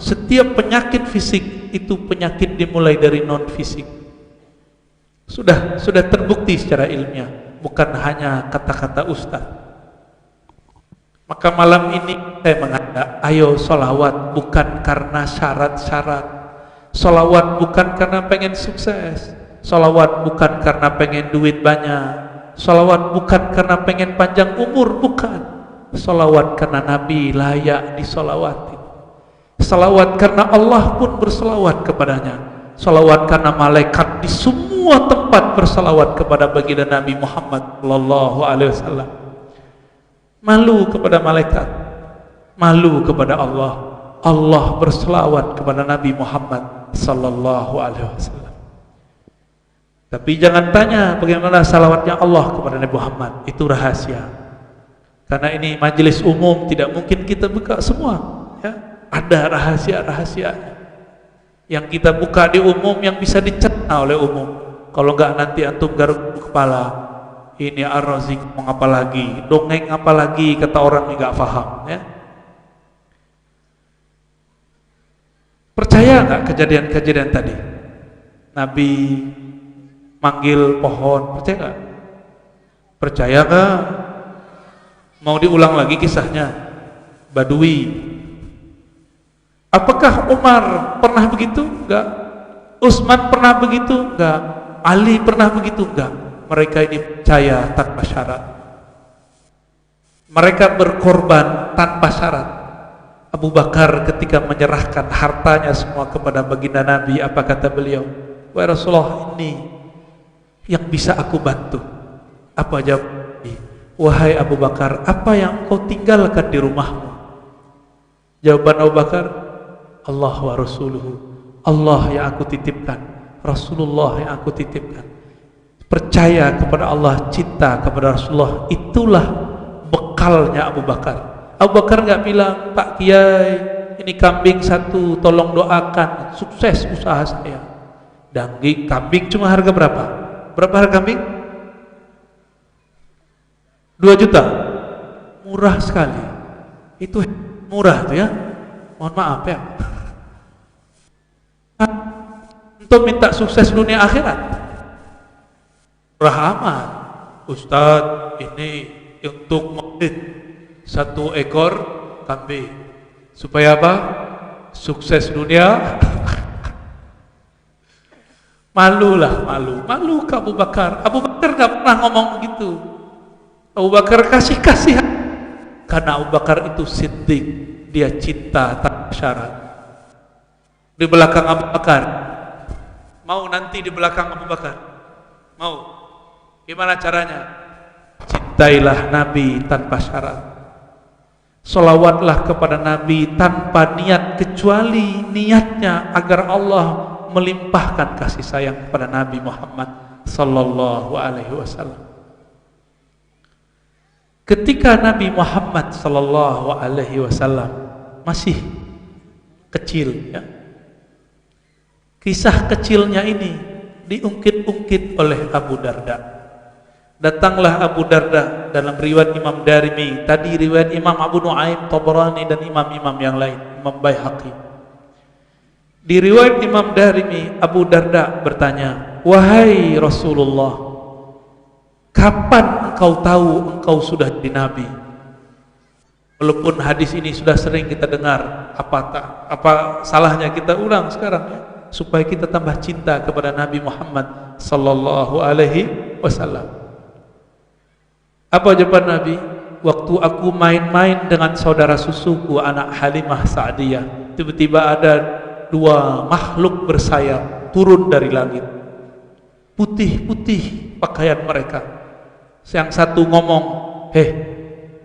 setiap penyakit fisik itu penyakit dimulai dari non fisik. Sudah terbukti secara ilmiah, bukan hanya kata-kata ustaz. Maka malam ini saya mengajak, ayo sholawat bukan karena syarat-syarat, sholawat bukan karena pengen sukses, sholawat bukan karena pengen duit banyak, sholawat bukan karena pengen panjang umur, bukan. Sholawat karena Nabi layak disholawati. Sholawat karena Allah pun bersolawat kepadanya. Sholawat karena malaikat di semua tempat bersolawat kepada baginda Nabi Muhammad sallallahu alaihi wasallam. Malu kepada malaikat, malu kepada Allah. Allah bersolawat kepada Nabi Muhammad sallallahu alaihi wasallam. Tapi jangan tanya bagaimana salawatnya Allah kepada Nabi Muhammad, itu rahasia. Karena ini majelis umum, tidak mungkin kita buka semua, ya. Ada rahasia-rahasianya yang kita buka di umum, yang bisa dicerna oleh umum. Kalau enggak nanti antum garuk kepala, ini Ar-Razi ngomong apa lagi, dongeng apa lagi, kata orang yang enggak paham, ya. Percaya enggak kejadian-kejadian tadi? Nabi manggil pohon, percaya enggak? Percaya enggak? Mau diulang lagi kisahnya? Badui. Apakah Umar pernah begitu? Enggak. Utsman pernah begitu? Enggak. Ali pernah begitu? Enggak. Mereka ini percaya tanpa syarat. Mereka berkorban tanpa syarat. Abu Bakar ketika menyerahkan hartanya semua kepada baginda Nabi, apa kata beliau? Wahai Rasulullah, ini yang bisa aku bantu. Apa jawab? Wahai Abu Bakar, apa yang kau tinggalkan di rumahmu? Jawaban Abu Bakar, Allah wa Rasuluhu. Allah yang aku titipkan, Rasulullah yang aku titipkan. Percaya kepada Allah, cinta kepada Rasulullah, itulah bekalnya Abu Bakar. Abu Bakar enggak bilang, Pak Kiai, ini kambing satu, tolong doakan sukses usaha saya. Daging kambing cuma harga berapa? Berapa harga kambing? 2 juta. Murah sekali. Itu murah tuh ya. Mohon maaf ya. Untuk minta sukses dunia akhirat. Murah amat. Ustadz, ini untuk maulid 1 ekor kambing. Supaya apa? Sukses dunia. Malulah, malu ke Abu Bakar. Abu Bakar gak pernah ngomong begitu. Abu Bakar kasih karena Abu Bakar itu siddiq, dia cinta tanpa syarat. Di belakang Abu Bakar, mau nanti di belakang Abu Bakar, mau gimana caranya? Cintailah Nabi tanpa syarat, sholawatlah kepada Nabi tanpa niat, kecuali niatnya agar Allah melimpahkan kasih sayang kepada Nabi Muhammad sallallahu alaihi wasallam. Ketika Nabi Muhammad sallallahu alaihi wasallam masih kecil, ya. Kisah kecilnya ini diungkit-ungkit oleh Abu Darda. Datanglah Abu Darda dalam riwayat Imam Darimi, tadi riwayat Imam Abu Nuaim, Tabrani dan imam-imam yang lain, Imam Baihaqi. Di riwayat Imam Darimi, Abu Darda bertanya, "Wahai Rasulullah, kapan engkau tahu engkau sudah jadi Nabi?" Walaupun hadis ini sudah sering kita dengar, apa salahnya kita ulang sekarang ya, supaya kita tambah cinta kepada Nabi Muhammad sallallahu alaihi wasallam. Apa jawaban Nabi? waktu aku main-main dengan saudara susuku anak Halimah Sa'diyah, tiba-tiba ada dua makhluk bersayap turun dari langit, putih-putih pakaian mereka. Yang satu ngomong,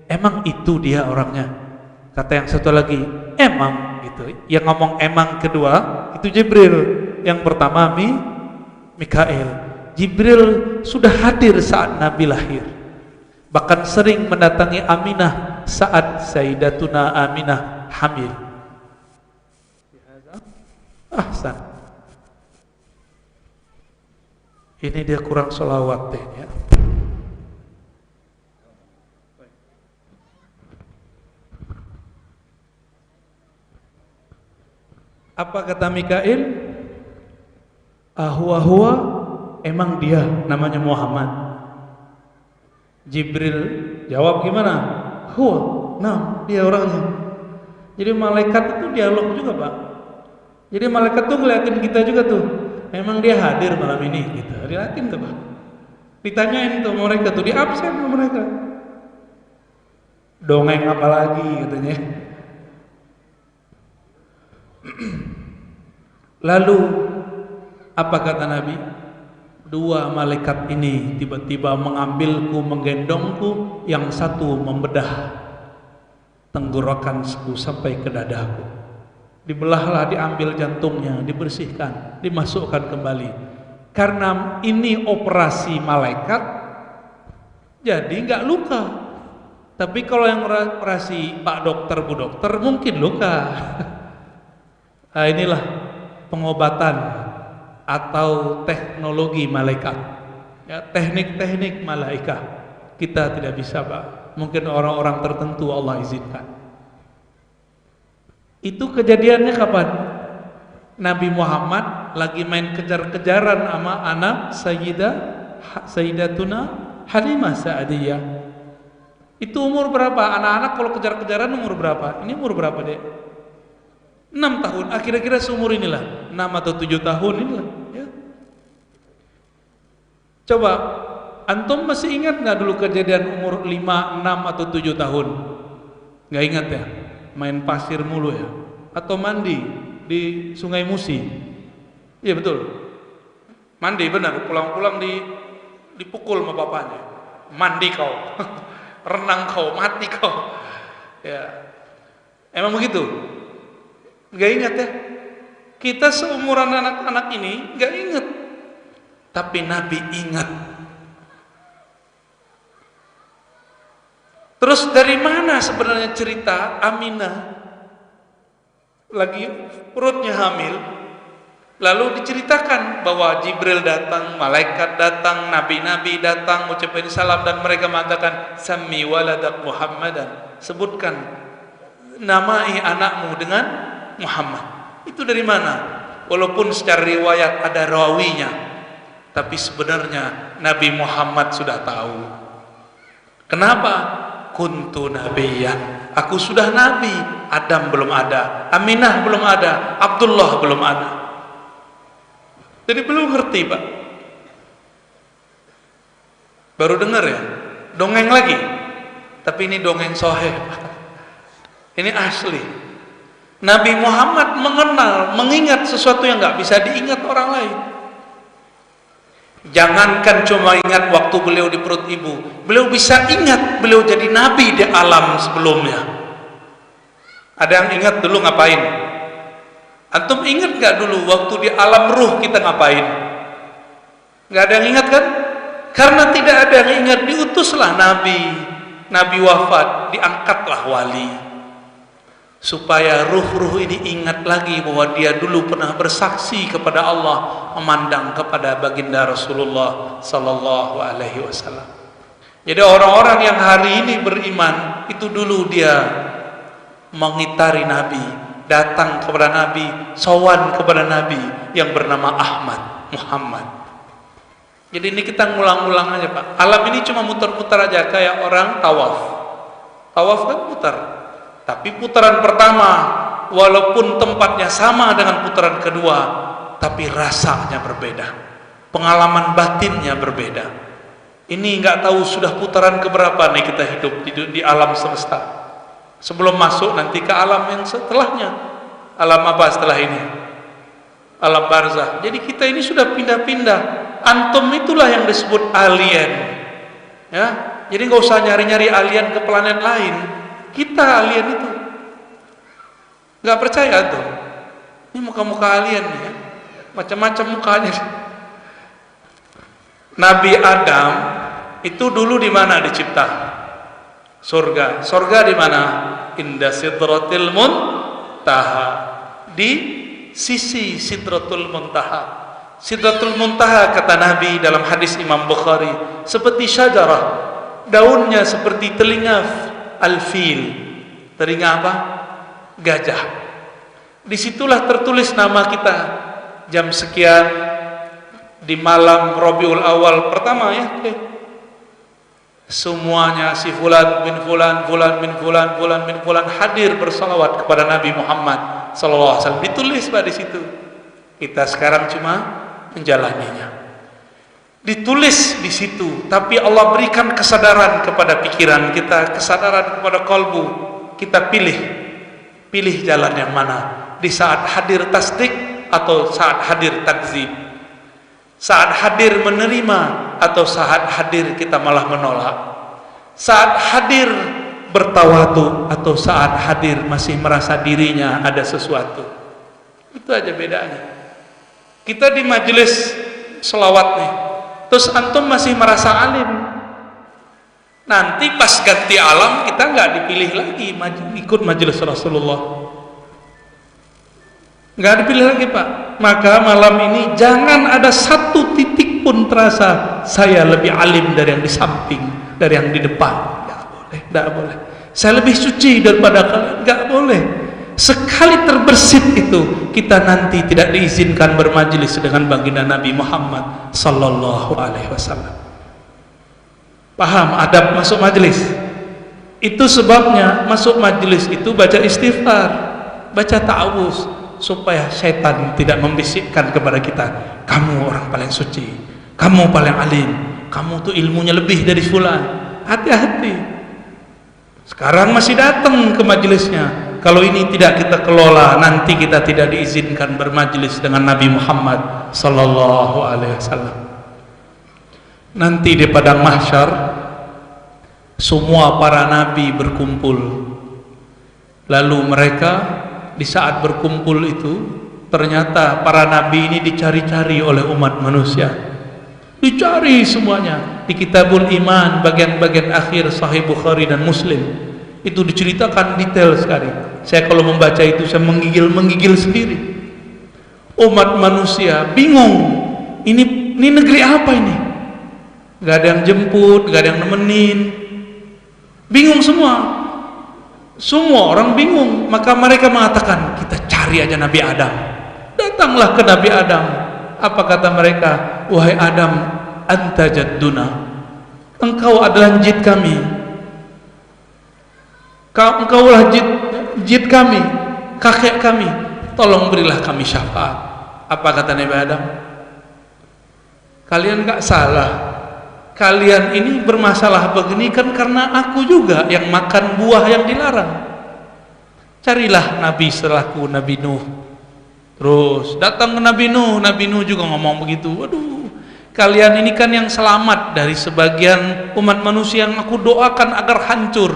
emang itu dia orangnya? Kata yang satu lagi, emang gitu. Yang ngomong emang kedua itu Jibril, yang pertama Mikail. Jibril sudah hadir saat Nabi lahir, bahkan sering mendatangi Aminah saat Sayyidatuna Aminah hamil. Ahsan. Ini dia kurang sholawat deh ya. Apa kata Mikail? Huwa emang dia namanya Muhammad. Jibril jawab gimana? Huwa, nah dia orangnya. Jadi malaikat itu dialog juga Pak. Jadi malaikat tuh ngeliatin kita juga tuh. Memang dia hadir malam ini gitu. Dilihatin tuh Pak. Ditanyain tuh mereka tuh, di absen sama mereka. Dongeng apa lagi katanya. Lalu apa kata Nabi? Dua malaikat ini tiba-tiba mengambilku, menggendongku, yang satu membedah tenggorokanku sampai ke dadaku. Dibelahlah, diambil jantungnya, dibersihkan, dimasukkan kembali. Karena ini operasi malaikat, jadi nggak luka. Tapi kalau yang operasi Pak Dokter, Bu Dokter mungkin luka. Nah, inilah pengobatan atau teknologi malaikat, ya, teknik-teknik malaikat. Kita tidak bisa Pak. Mungkin orang-orang tertentu Allah izinkan. Itu kejadiannya kapan? Nabi Muhammad lagi main kejar-kejaran sama anak Sayyidatuna Halimah Sa'diyah. Itu umur berapa? Anak-anak kalau kejar-kejaran umur berapa? Ini umur berapa dek? 6 tahun, kira-kira seumur inilah, 6 atau 7 tahun inilah ya. Coba antum masih ingat nggak dulu kejadian umur 5, 6 atau 7 tahun? Nggak ingat ya? Main pasir mulu ya? Atau mandi di Sungai Musi? Iya betul, mandi benar, pulang-pulang dipukul sama bapaknya. Mandi kau renang kau, mati kau ya. Emang begitu? Gak ingat ya? Kita seumuran anak-anak ini gak ingat, tapi Nabi ingat. Terus dari mana sebenarnya cerita Aminah lagi perutnya hamil, lalu diceritakan bahwa Jibril datang, malaikat datang, nabi-nabi datang, ucapin salam, dan mereka mengatakan Sammi waladak Muhammadan, sebutkan namai anakmu dengan Muhammad. Itu dari mana? Walaupun secara riwayat ada rawinya, tapi sebenarnya Nabi Muhammad sudah tahu. Kenapa? Kuntu nabiyyan, aku sudah nabi. Adam belum ada, Aminah belum ada, Abdullah belum ada. Jadi belum ngerti Pak. Baru dengar ya, dongeng lagi. Tapi ini dongeng sahih. Ini asli. Nabi Muhammad mengenal, mengingat sesuatu yang nggak bisa diingat orang lain. Jangankan cuma ingat waktu beliau di perut ibu, beliau bisa ingat beliau jadi nabi di alam sebelumnya. Ada yang ingat dulu ngapain? Antum ingat nggak dulu waktu di alam ruh kita ngapain? Nggak ada yang ingat kan? Karena tidak ada yang ingat, diutuslah nabi. Nabi wafat, diangkatlah wali, supaya ruh-ruh ini ingat lagi bahwa dia dulu pernah bersaksi kepada Allah, memandang kepada baginda Rasulullah sallallahu alaihi wasallam. Jadi orang-orang yang hari ini beriman itu dulu dia mengitari Nabi, datang kepada Nabi, sowan kepada Nabi yang bernama Ahmad Muhammad. Jadi ini kita ngulang-ngulang aja Pak. Alam ini cuma muter-muter aja kayak orang tawaf. Tawaf kan muter. Tapi putaran pertama, walaupun tempatnya sama dengan putaran kedua, tapi rasanya berbeda, pengalaman batinnya berbeda. Ini nggak tahu sudah putaran keberapa nih kita hidup di alam semesta. Sebelum masuk nanti ke alam yang setelahnya. Alam apa setelah ini? Alam barzah. Jadi kita ini sudah pindah-pindah. Antum itulah yang disebut alien. Ya, jadi nggak usah nyari-nyari alien ke planet lain. Kita alien itu. Nggak percaya tuh? Ini muka-muka alien nih ya. Macam-macam mukanya. Nabi Adam itu dulu di mana dicipta? Surga. Surga di mana? Inda sidratil muntaha. Di sisi sidratul muntaha. Sidratul muntaha kata Nabi dalam hadis Imam Bukhari seperti syajarah, daunnya seperti telinga al-fil. Telinga apa? Gajah. Disitulah tertulis nama kita. Jam sekian di malam Rabiul Awal pertama ya. Semuanya si fulan bin fulan, fulan bin fulan, fulan bin fulan hadir bersalawat kepada Nabi Muhammad sallallahu alaihi wasallam. Ditulis Pak di situ. Kita sekarang cuma menjalaninya. Ditulis di situ, tapi Allah berikan kesadaran kepada pikiran kita, kesadaran kepada kalbu. Kita pilih jalan yang mana. Di saat hadir tasdik atau saat hadir takzib. Saat hadir menerima atau saat hadir kita malah menolak. Saat hadir bertawadu atau saat hadir masih merasa dirinya ada sesuatu. Itu aja bedanya. Kita di majelis selawat nih, terus antum masih merasa alim. Nanti pas ganti alam kita nggak dipilih lagi ikut majelis Rasulullah. Nggak dipilih lagi Pak. Maka malam ini jangan ada satu titik pun terasa saya lebih alim dari yang di samping, dari yang di depan. Nggak boleh. Saya lebih suci daripada kalian. Nggak boleh. Sekali terbersit itu kita nanti tidak diizinkan bermajelis dengan baginda Nabi Muhammad sallallahu alaihi wasallam. Paham adab masuk majelis? Itu sebabnya masuk majelis itu baca istighfar, baca ta'awuz, supaya syaitan tidak membisikkan kepada kita, kamu orang paling suci, kamu paling alim, kamu tuh ilmunya lebih dari fulan. Hati-hati. Sekarang masih datang ke majelisnya. Kalau ini tidak kita kelola, nanti kita tidak diizinkan bermajelis dengan Nabi Muhammad sallallahu alaihi wasallam. Nanti di padang mahsyar semua para nabi berkumpul. Lalu mereka di saat berkumpul itu ternyata para nabi ini dicari-cari oleh umat manusia, dicari semuanya. Di Kitabul Iman bagian-bagian akhir Sahih Bukhari dan Muslim itu diceritakan detail sekali. Saya kalau membaca itu saya menggigil sendiri. Umat manusia bingung, ini negeri apa ini? Gak ada yang jemput, gak ada yang nemenin, bingung semua. Semua orang bingung, maka mereka mengatakan kita cari aja Nabi Adam. Datanglah ke Nabi Adam. Apa kata mereka? Wahai Adam, anta jadduna, engkau adalah jid kami, engkaulah jid kami, kakek kami, tolong berilah kami syafaat. Apa kata Nabi Adam? Kalian gak salah. Kalian ini bermasalah begini kan karena aku juga yang makan buah yang dilarang. Carilah Nabi setelahku, Nabi Nuh. Terus datang ke Nabi Nuh juga ngomong begitu. Waduh, kalian ini kan yang selamat dari sebagian umat manusia yang aku doakan agar hancur.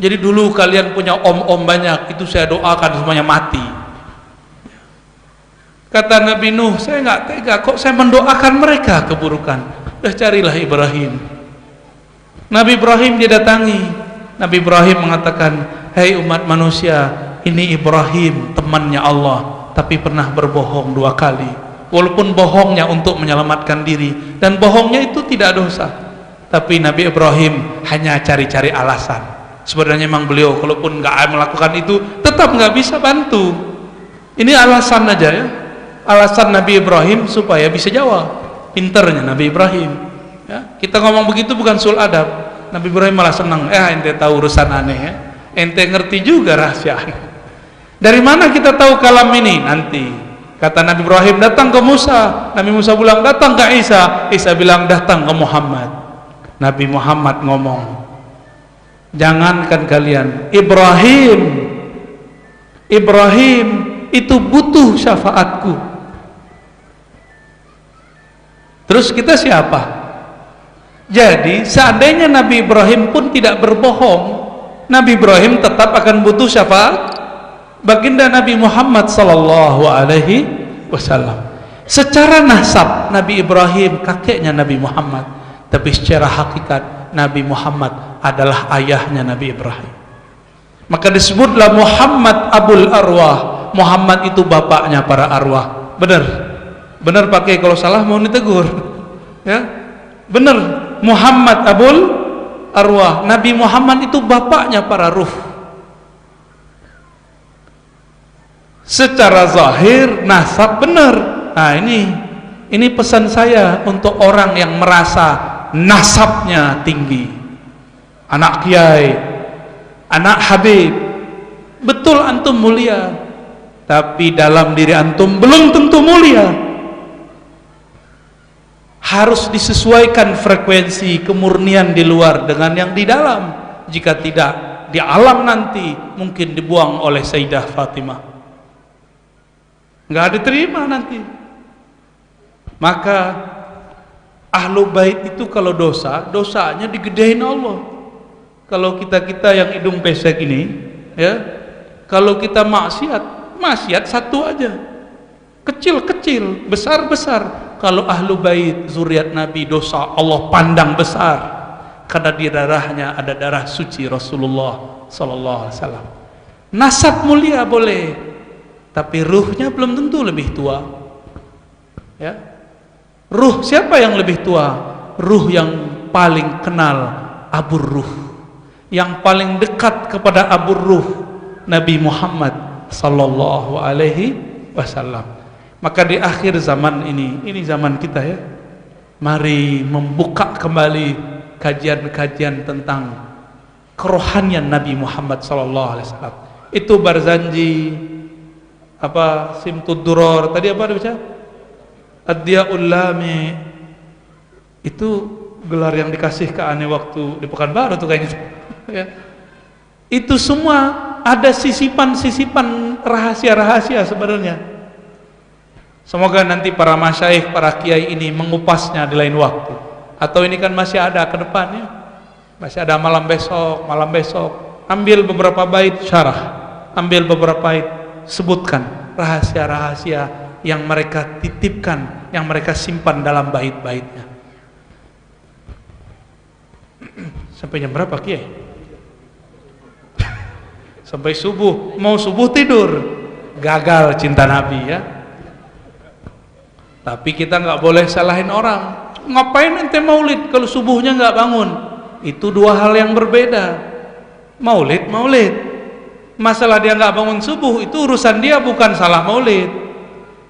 Jadi dulu kalian punya om-om banyak, itu saya doakan semuanya mati. Kata Nabi Nuh, saya nggak tega kok saya mendoakan mereka keburukan. Carilah Ibrahim. Nabi Ibrahim didatangi. Nabi Ibrahim mengatakan, hei umat manusia, ini Ibrahim temannya Allah, tapi pernah berbohong 2 kali. Walaupun bohongnya untuk menyelamatkan diri, dan bohongnya itu tidak dosa, tapi Nabi Ibrahim hanya cari-cari alasan. Sebenarnya memang beliau kalaupun nggak melakukan itu tetap nggak bisa bantu. Ini alasan aja ya, alasan Nabi Ibrahim supaya bisa jawab. Pinternya Nabi Ibrahim ya. Kita ngomong begitu bukan sul adab. Nabi Ibrahim malah senang, ente tahu urusan aneh ya, ente ngerti juga rahasia. Dari mana kita tahu kalam ini? Nanti kata Nabi Ibrahim, datang ke Musa. Nabi Musa bilang datang ke Isa. Isa bilang datang ke Muhammad. Nabi Muhammad ngomong, jangankan kalian, Ibrahim itu butuh syafaatku. Terus kita siapa? Jadi seandainya Nabi Ibrahim pun tidak berbohong, Nabi Ibrahim tetap akan butuh syafaat baginda Nabi Muhammad sallallahu alaihi wasallam. Secara nasab Nabi Ibrahim kakeknya Nabi Muhammad, tapi secara hakikat Nabi Muhammad adalah ayahnya Nabi Ibrahim. Maka disebutlah Muhammad Abul Arwah. Muhammad itu bapaknya para arwah. Benar pakai, kalau salah mau ditegur. Ya, benar. Muhammad Abul Arwah. Nabi Muhammad itu bapaknya para ruh. Secara zahir nasab benar. Nah, ini pesan saya untuk orang yang merasa nasabnya tinggi. Anak kiai, anak habib. Betul antum mulia, tapi dalam diri antum belum tentu mulia. Harus disesuaikan frekuensi kemurnian di luar dengan yang di dalam. Jika tidak, di alam nanti mungkin dibuang oleh Sayyidah Fatimah, nggak diterima nanti. Maka ahlu bait itu kalau dosanya digedein Allah. Kalau kita yang hidung pesek ini, ya, kalau kita maksiat satu aja, kecil besar. Kalau ahlu bait zuriat Nabi, dosa Allah pandang besar, karena di darahnya ada darah suci Rasulullah sallallahu alaihi wasallam. Nasab mulia boleh, tapi ruhnya belum tentu lebih tua. Ya. Ruh siapa yang lebih tua? Ruh yang paling kenal abur ruh, yang paling dekat kepada abur ruh, Nabi Muhammad sallallahu alaihi wasallam. Maka di akhir zaman ini zaman kita ya, mari membuka kembali kajian-kajian tentang kerohanian Nabi Muhammad sallallahu alaihi wasallam. Itu Barzanji, Simtud Duror, tadi apa baca? Ad-Diyaul Lami. Itu gelar yang dikasih ke Ane waktu di Pekanbaru tuh kayaknya. Ya. Itu semua ada sisipan-sisipan rahasia-rahasia sebenarnya. Semoga nanti para masyaikh, para kiai ini mengupasnya di lain waktu. Atau ini kan masih ada ke depannya. Masih ada malam besok. Ambil beberapa bait syarah, ambil beberapa bait, sebutkan rahasia-rahasia yang mereka titipkan, yang mereka simpan dalam bait-baitnya. Sampai jam berapa Kiai? Sampai subuh. Mau subuh tidur, gagal cinta Nabi ya. Tapi kita nggak boleh salahin orang. Ngapain ente maulid kalau subuhnya nggak bangun? Itu dua hal yang berbeda. Maulid. Masalah dia nggak bangun subuh itu urusan dia, bukan salah maulid.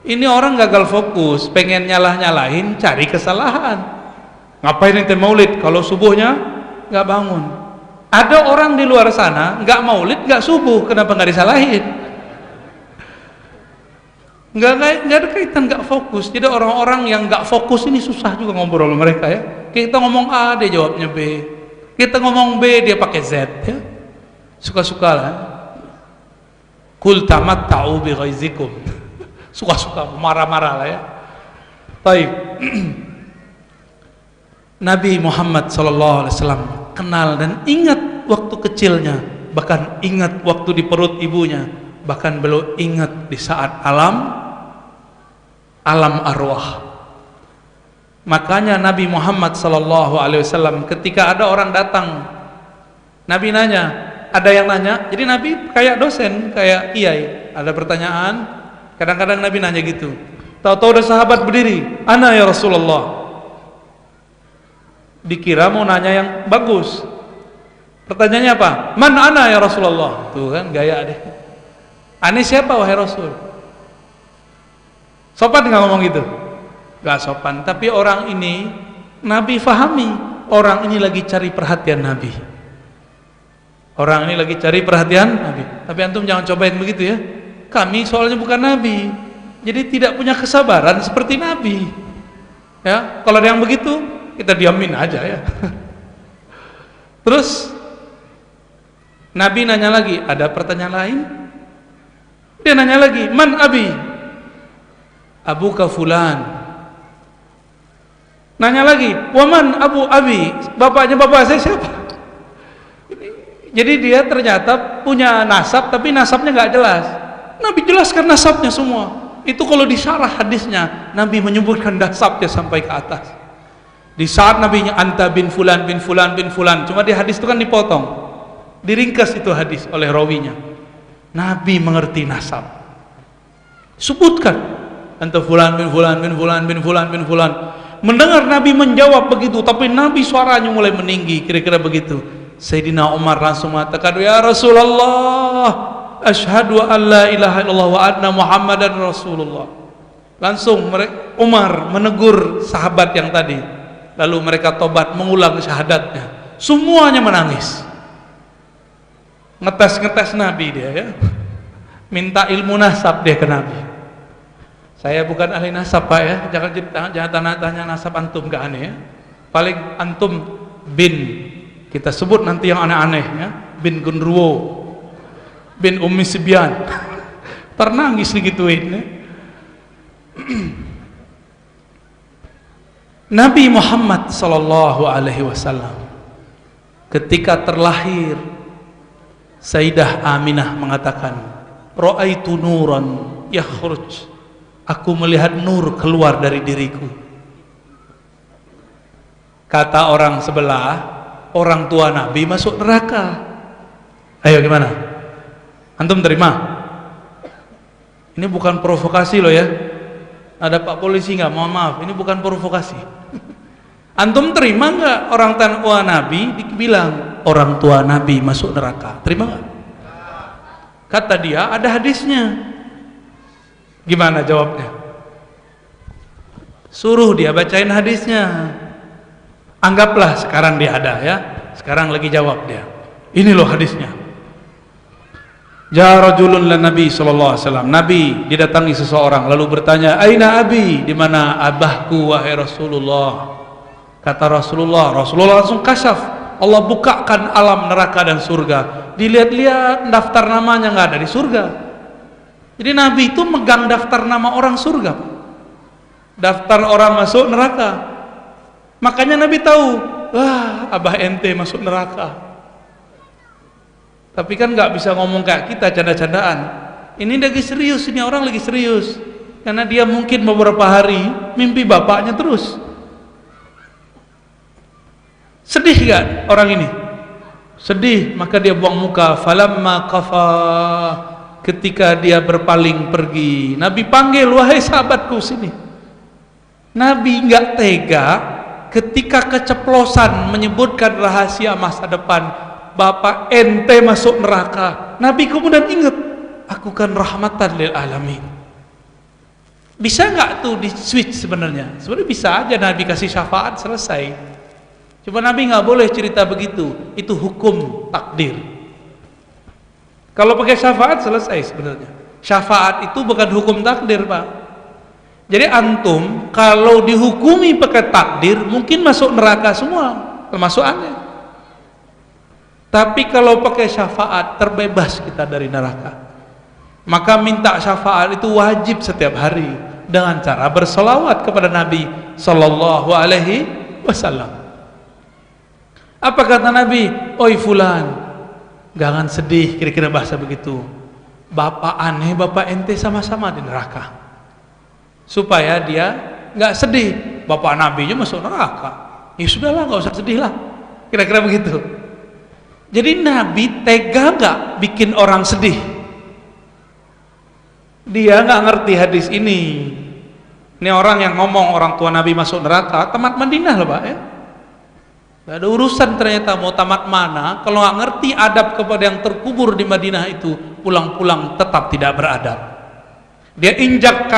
Ini orang gagal fokus, pengen nyalahin, cari kesalahan. Ngapain ente maulid kalau subuhnya nggak bangun? Ada orang di luar sana nggak maulid, nggak subuh, kenapa nggak disalahin? Nggak ada kaitan, nggak fokus. Jadi orang-orang yang nggak fokus ini susah juga ngobrol sama mereka ya. Kita ngomong A, dia jawabnya B. Kita ngomong B, dia pakai Z ya. Suka-suka lah. Kul tamatta'u bi ghaizikum. Suka-suka, marah-marah lah ya. Baik. Nabi Muhammad sallallahu alaihi wasallam kenal dan ingat waktu kecilnya, bahkan ingat waktu di perut ibunya, bahkan beliau ingat di saat alam arwah. Makanya Nabi Muhammad sallallahu alaihi wasallam ketika ada orang datang, Nabi nanya, ada yang nanya, jadi Nabi kayak dosen, kayak kiai, ada pertanyaan. Kadang-kadang Nabi nanya gitu. Tahu-tahu ada sahabat berdiri, "Ana ya Rasulullah." Dikira mau nanya yang bagus. Pertanyaannya apa? "Man ana ya Rasulullah." Tuh kan gaya deh. Ane siapa wahai Rasul? Sopan nggak ngomong gitu? Nggak sopan. Tapi orang ini Nabi fahami, orang ini lagi cari perhatian Nabi. Orang ini lagi cari perhatian Nabi. Tapi antum jangan cobain begitu ya. Kami soalnya bukan Nabi, jadi tidak punya kesabaran seperti Nabi. Ya, kalau ada yang begitu kita diamin aja ya. Terus Nabi nanya lagi, ada pertanyaan lain? Dia nanya lagi, man abi? Abuka fulan. Nanya lagi, waman abu abi? Bapaknya bapak saya siapa? Jadi dia ternyata punya nasab, tapi nasabnya nggak jelas. Nabi jelaskan nasabnya semua. Itu kalau disarah hadisnya, Nabi menyebutkan nasabnya sampai ke atas. Di saat Nabinya anta bin fulan bin fulan bin fulan, cuma di hadis itu kan dipotong, diringkas itu hadis oleh rawinya. Nabi mengerti nasab. Sebutkan anta fulan bin fulan bin fulan bin fulan bin fulan. Mendengar Nabi menjawab begitu, tapi Nabi suaranya mulai meninggi, kira-kira begitu. Sayyidina Umar langsung mengatakan, ya Rasulullah, asyhadu an la ilaha illallah wa anna Muhammadan Rasulullah. Langsung Umar menegur sahabat yang tadi. Lalu mereka tobat, mengulang syahadatnya. Semuanya menangis. Ngetes Nabi dia ya. Minta ilmu nasab dia ke Nabi. Saya bukan ahli nasab Pak ya. Jangan tanya nasab antum, gak aneh ya. Paling antum bin, kita sebut nanti yang aneh-aneh ya. Bin Gunruwo, bin Ummi Sibyan. Ternangis digituin ya. Nabi Muhammad sallallahu alaihi wasallam ketika terlahir, Sayyidah Aminah mengatakan, ra'aitu nuran yakhruj, aku melihat nur keluar dari diriku. Kata orang sebelah, orang tua Nabi masuk neraka. Ayo gimana? Antum terima? Ini bukan provokasi loh ya. Ada Pak Polisi nggak? Mohon maaf, ini bukan provokasi. Antum terima nggak orang tua Nabi dibilang orang tua Nabi masuk neraka? Terima nggak? Kata dia ada hadisnya. Gimana jawabnya? Suruh dia bacain hadisnya. Anggaplah sekarang dia ada ya. Sekarang lagi jawab dia. Ini loh hadisnya. Ja rajulun lan Nabi sallallahu alaihi wasallam. Nabi didatangi seseorang lalu bertanya, "Aina abi?" Di mana abahku wahai Rasulullah? Kata Rasulullah langsung kasyaf. Allah bukakan alam neraka dan surga. Dilihat-lihat daftar namanya nggak ada di surga. Jadi Nabi itu megang daftar nama orang surga. Daftar orang masuk neraka. Makanya Nabi tahu, wah, abah ente masuk neraka. Tapi kan nggak bisa ngomong kayak kita canda-candaan. Ini lagi serius, ini orang lagi serius. Karena dia mungkin beberapa hari mimpi bapaknya terus. Sedih gak orang ini? Sedih, maka dia buang muka. Falamma qafa, ketika dia berpaling pergi, Nabi panggil, wahai sahabatku sini. Nabi nggak tega ketika keceplosan menyebutkan rahasia masa depan. Bapak ente masuk neraka. Nabi kemudian ingat, aku kan rahmatan lil alamin. Bisa nggak tuh di switch sebenarnya? Sebenarnya bisa aja Nabi kasih syafaat selesai. Cuma Nabi nggak boleh cerita begitu. Itu hukum takdir. Kalau pakai syafaat selesai sebenarnya. Syafaat itu bukan hukum takdir Pak. Jadi antum kalau dihukumi pakai takdir mungkin masuk neraka semua, termasuk Anda. Tapi kalau pakai syafaat terbebas kita dari neraka. Maka minta syafaat itu wajib setiap hari dengan cara berselawat kepada Nabi sallallahu alaihi wasallam. Apa kata Nabi? Oi fulan, jangan sedih, kira-kira bahasa begitu. Bapak aneh, bapak ente sama-sama di neraka. Supaya dia nggak sedih. Bapak Nabinya masuk neraka. Ya sudahlah, nggak usah sedih lah. Kira-kira begitu. Jadi Nabi tega nggak bikin orang sedih? Dia nggak ngerti hadis ini. Ini orang yang ngomong orang tua Nabi masuk neraka, tamat Madinah loh Pak ya. Gak ada urusan ternyata mau tamat mana. Kalau nggak ngerti adab kepada yang terkubur di Madinah itu, pulang-pulang tetap tidak beradab. Dia injak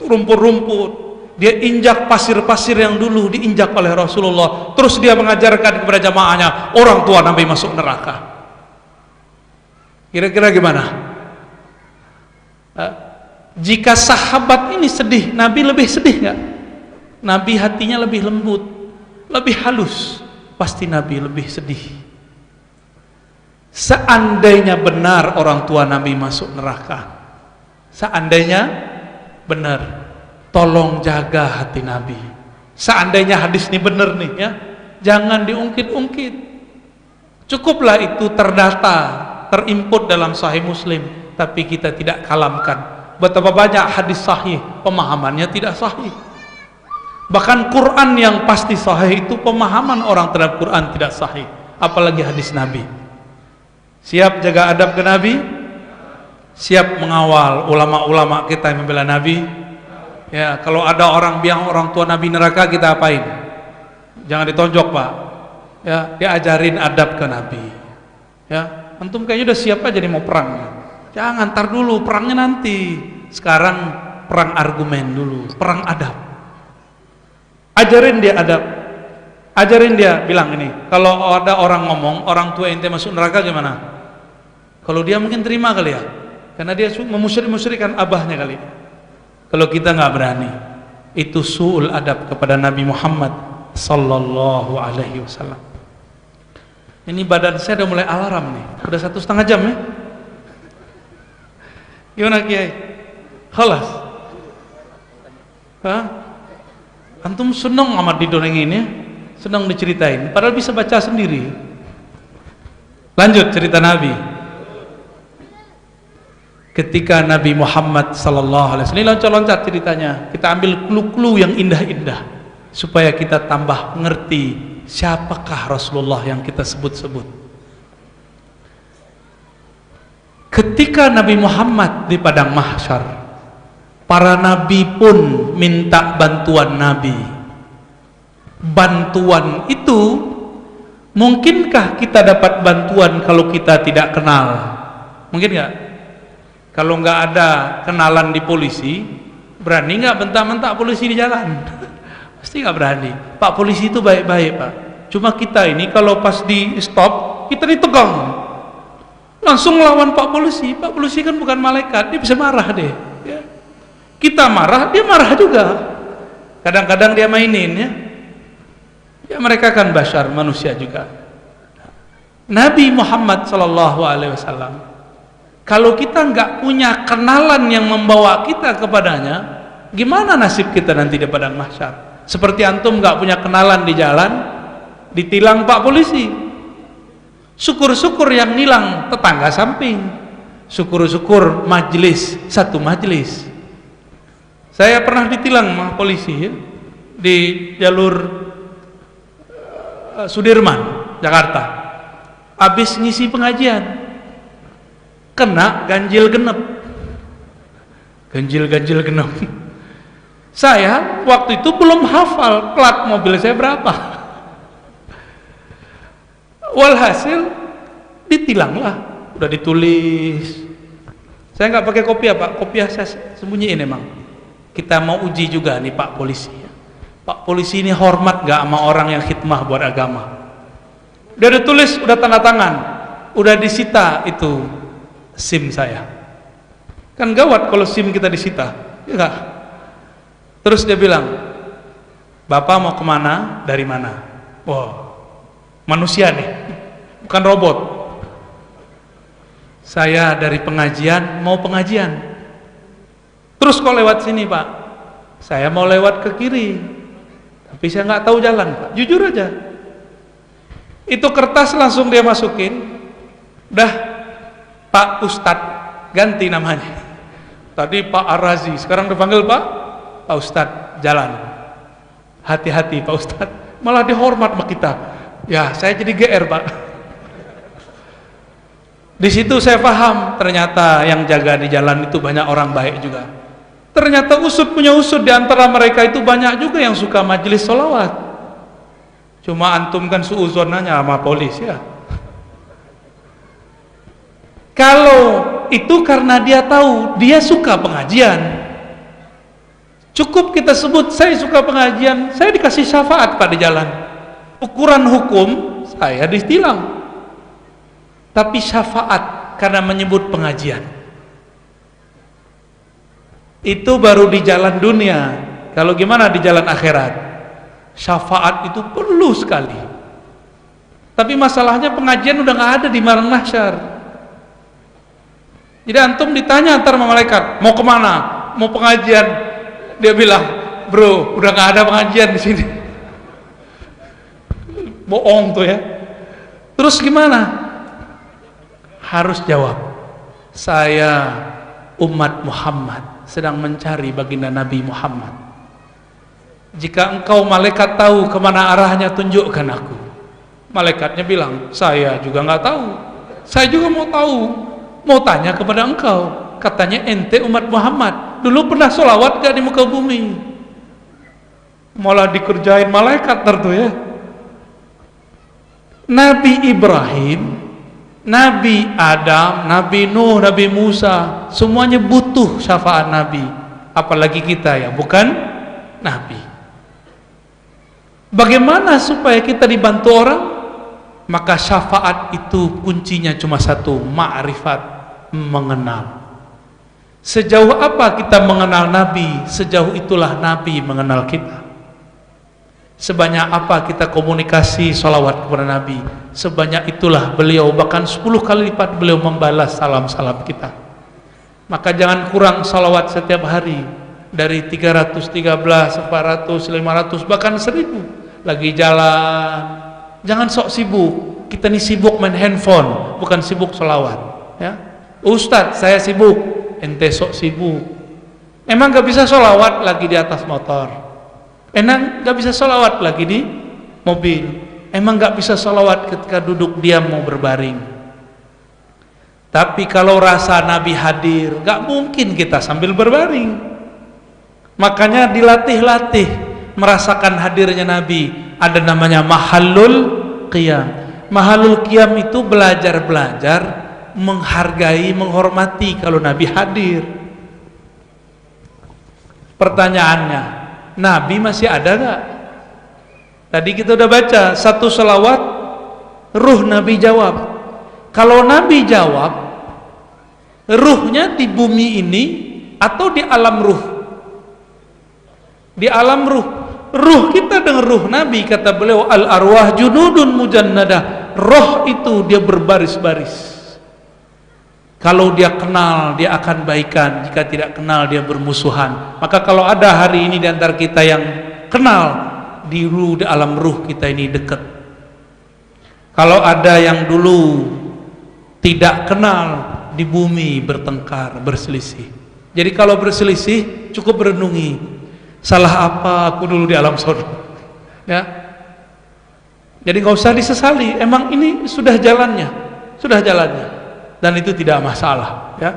rumput-rumput. Dia injak pasir-pasir yang dulu diinjak oleh Rasulullah. Terus dia mengajarkan kepada jamaahnya, orang tua Nabi masuk neraka. Kira-kira gimana? Jika sahabat ini sedih, Nabi lebih sedih nggak? Nabi hatinya lebih lembut, lebih halus. pasti Nabi lebih sedih. Seandainya benar orang tua Nabi masuk neraka, seandainya benar, tolong jaga hati Nabi. Seandainya hadis ini benar nih ya, jangan diungkit-ungkit. Cukuplah itu terdata, terinput dalam Sahih Muslim, tapi kita tidak kalamkan. Betapa banyak hadis sahih, pemahamannya tidak sahih. Bahkan Quran yang pasti sahih itu pemahaman orang terhadap Quran tidak sahih, apalagi hadis Nabi. Siap jaga adab ke Nabi? Siap mengawal ulama-ulama kita yang membela Nabi? Ya, kalau ada orang bilang orang tua Nabi neraka, kita apain? Jangan ditonjok, Pak. Ya, diajarin adab ke Nabi. Ya, antum kayaknya udah siap aja nih mau perang. Jangan, ntar dulu perangnya nanti. Sekarang perang argumen dulu, perang adab. Ajarin dia adab. Ajarin dia, bilang ini, kalau ada orang ngomong orang tua ente masuk neraka gimana? Kalau dia mungkin terima kali ya, karena dia memusyrik-musyrikan abahnya kali. Kalau kita nggak berani, itu su'ul adab kepada Nabi Muhammad sallallahu alaihi wasallam. Ini badan saya udah mulai alarm nih, udah 1,5 jam ya. Gimana Kiai? Khalas? Hah? Antum seneng amat didongengin ya, senang diceritain, padahal bisa baca sendiri. Lanjut cerita Nabi. Ketika Nabi Muhammad sallallahu alaihi wasallam, ini loncat-loncat ceritanya, kita ambil clue-clue yang indah-indah supaya kita tambah ngerti siapakah Rasulullah yang kita sebut-sebut. Ketika Nabi Muhammad di padang mahsyar, para nabi pun minta bantuan Nabi. Bantuan itu, mungkinkah kita dapat bantuan kalau kita tidak kenal? Mungkin nggak? Kalau nggak ada kenalan di polisi, berani nggak bentak-bentak polisi di jalan? Pasti nggak berani. Pak polisi itu baik-baik, Pak. Cuma kita ini kalau pas di stop, kita ditegang. Langsung lawan Pak polisi. Pak polisi kan bukan malaikat, dia bisa marah deh. Ya. Kita marah, dia marah juga. Kadang-kadang dia mainin ya. Ya mereka kan bashar, manusia juga. Nabi Muhammad sallallahu alaihi wasallam, kalau kita nggak punya kenalan yang membawa kita kepadanya, gimana nasib kita nanti di padang mahsyar? Seperti antum nggak punya kenalan di jalan, ditilang Pak polisi. Syukur-syukur yang nilang tetangga samping. Syukur-syukur majelis, satu majelis. Saya pernah ditilang sama polisi ya, di jalur Sudirman, Jakarta. Habis ngisi pengajian, kena ganjil genep. Ganjil genep. Saya waktu itu belum hafal plat mobil saya berapa. Walhasil ditilang lah, udah ditulis. Saya nggak pakai kopiah, Pak. Kopiah saya sembunyiin emang. Kita mau uji juga nih Pak polisi. Pak polisi ini hormat nggak sama orang yang khidmah buat agama? Udah ditulis, udah tanda tangan, udah disita itu SIM saya. Kan gawat kalau SIM kita disita, ya gak? Terus dia bilang, Bapak mau kemana? Dari mana? Wow, manusia nih, bukan robot. Saya dari pengajian, mau pengajian. Terus kok lewat sini Pak? Saya mau lewat ke kiri, tapi saya nggak tahu jalan Pak. Jujur aja. Itu kertas langsung dia masukin. Dah, Pak Ustadz, ganti namanya. Tadi Pak Ar-Razi, sekarang dipanggil Pak Ustadz, jalan. Hati-hati Pak Ustadz, malah dihormat sama kita. Ya, saya jadi GR Pak. Di situ saya paham, ternyata yang jaga di jalan itu banyak orang baik juga. Ternyata usut punya usut, di antara mereka itu banyak juga yang suka majelis sholawat. Cuma antum kan suuzonanya sama polis ya. Kalau itu karena dia tahu dia suka pengajian, cukup kita sebut saya suka pengajian, saya dikasih syafaat Pak di jalan. Ukuran hukum saya ditilang, tapi syafaat karena menyebut pengajian. Itu baru di jalan dunia. Kalau gimana di jalan akhirat? Syafaat itu perlu sekali. Tapi masalahnya pengajian udah nggak ada di Padang Mahsyar. Jadi antum ditanya antar sama malaikat, mau kemana? Mau pengajian? Dia bilang, bro, udah nggak ada pengajian di sini. Bohong tuh ya. Terus gimana? Harus jawab, saya umat Muhammad sedang mencari baginda Nabi Muhammad. Jika engkau malaikat tahu kemana arahnya, tunjukkan aku. Malaikatnya bilang, saya juga nggak tahu. Saya juga mau tahu, mau tanya kepada engkau. Katanya ente umat Muhammad, dulu pernah sholawat gak di muka bumi? Malah dikerjain malaikat tertu ya. Nabi Ibrahim, Nabi Adam, Nabi Nuh, Nabi Musa, semuanya butuh syafaat Nabi. Apalagi kita ya, bukan Nabi. Bagaimana supaya kita dibantu orang? Maka syafaat itu kuncinya cuma satu, ma'rifat, mengenal. Sejauh apa kita mengenal Nabi, sejauh itulah Nabi mengenal kita. Sebanyak apa kita komunikasi sholawat kepada Nabi, sebanyak itulah beliau, bahkan 10 kali lipat beliau membalas salam-salam kita. Maka jangan kurang sholawat setiap hari, dari 313, 400, 500, bahkan 1000. Lagi jalan, jangan sok sibuk. Kita ini sibuk main handphone, bukan sibuk sholawat ya. Ustadz, saya sibuk. Ente sok sibuk. Emang gak bisa sholawat lagi di atas motor? Emang gak bisa sholawat lagi di mobil? Emang gak bisa sholawat ketika duduk diam mau berbaring? Tapi kalau rasa Nabi hadir, gak mungkin kita sambil berbaring. Makanya dilatih-latih merasakan hadirnya Nabi. Ada namanya mahallul qiyam. Mahallul qiyam itu belajar-belajar menghargai, menghormati kalau Nabi hadir. Pertanyaannya, Nabi masih ada gak? Tadi kita udah baca satu selawat, ruh Nabi jawab. Kalau Nabi jawab, ruhnya di bumi ini atau di alam ruh? Di alam ruh. Ruh kita dengan ruh Nabi, kata beliau, al arwah junudun mujannadah. Roh itu dia berbaris-baris. Kalau dia kenal, dia akan baikan. Jika tidak kenal, dia bermusuhan. Maka kalau ada hari ini di antara kita yang kenal, di alam ruh kita ini dekat. Kalau ada yang dulu tidak kenal, di bumi bertengkar, berselisih. Jadi kalau berselisih, cukup berenungi, salah apa aku dulu di alam surga ya. Jadi nggak usah disesali, emang ini sudah jalannya, dan itu tidak masalah ya.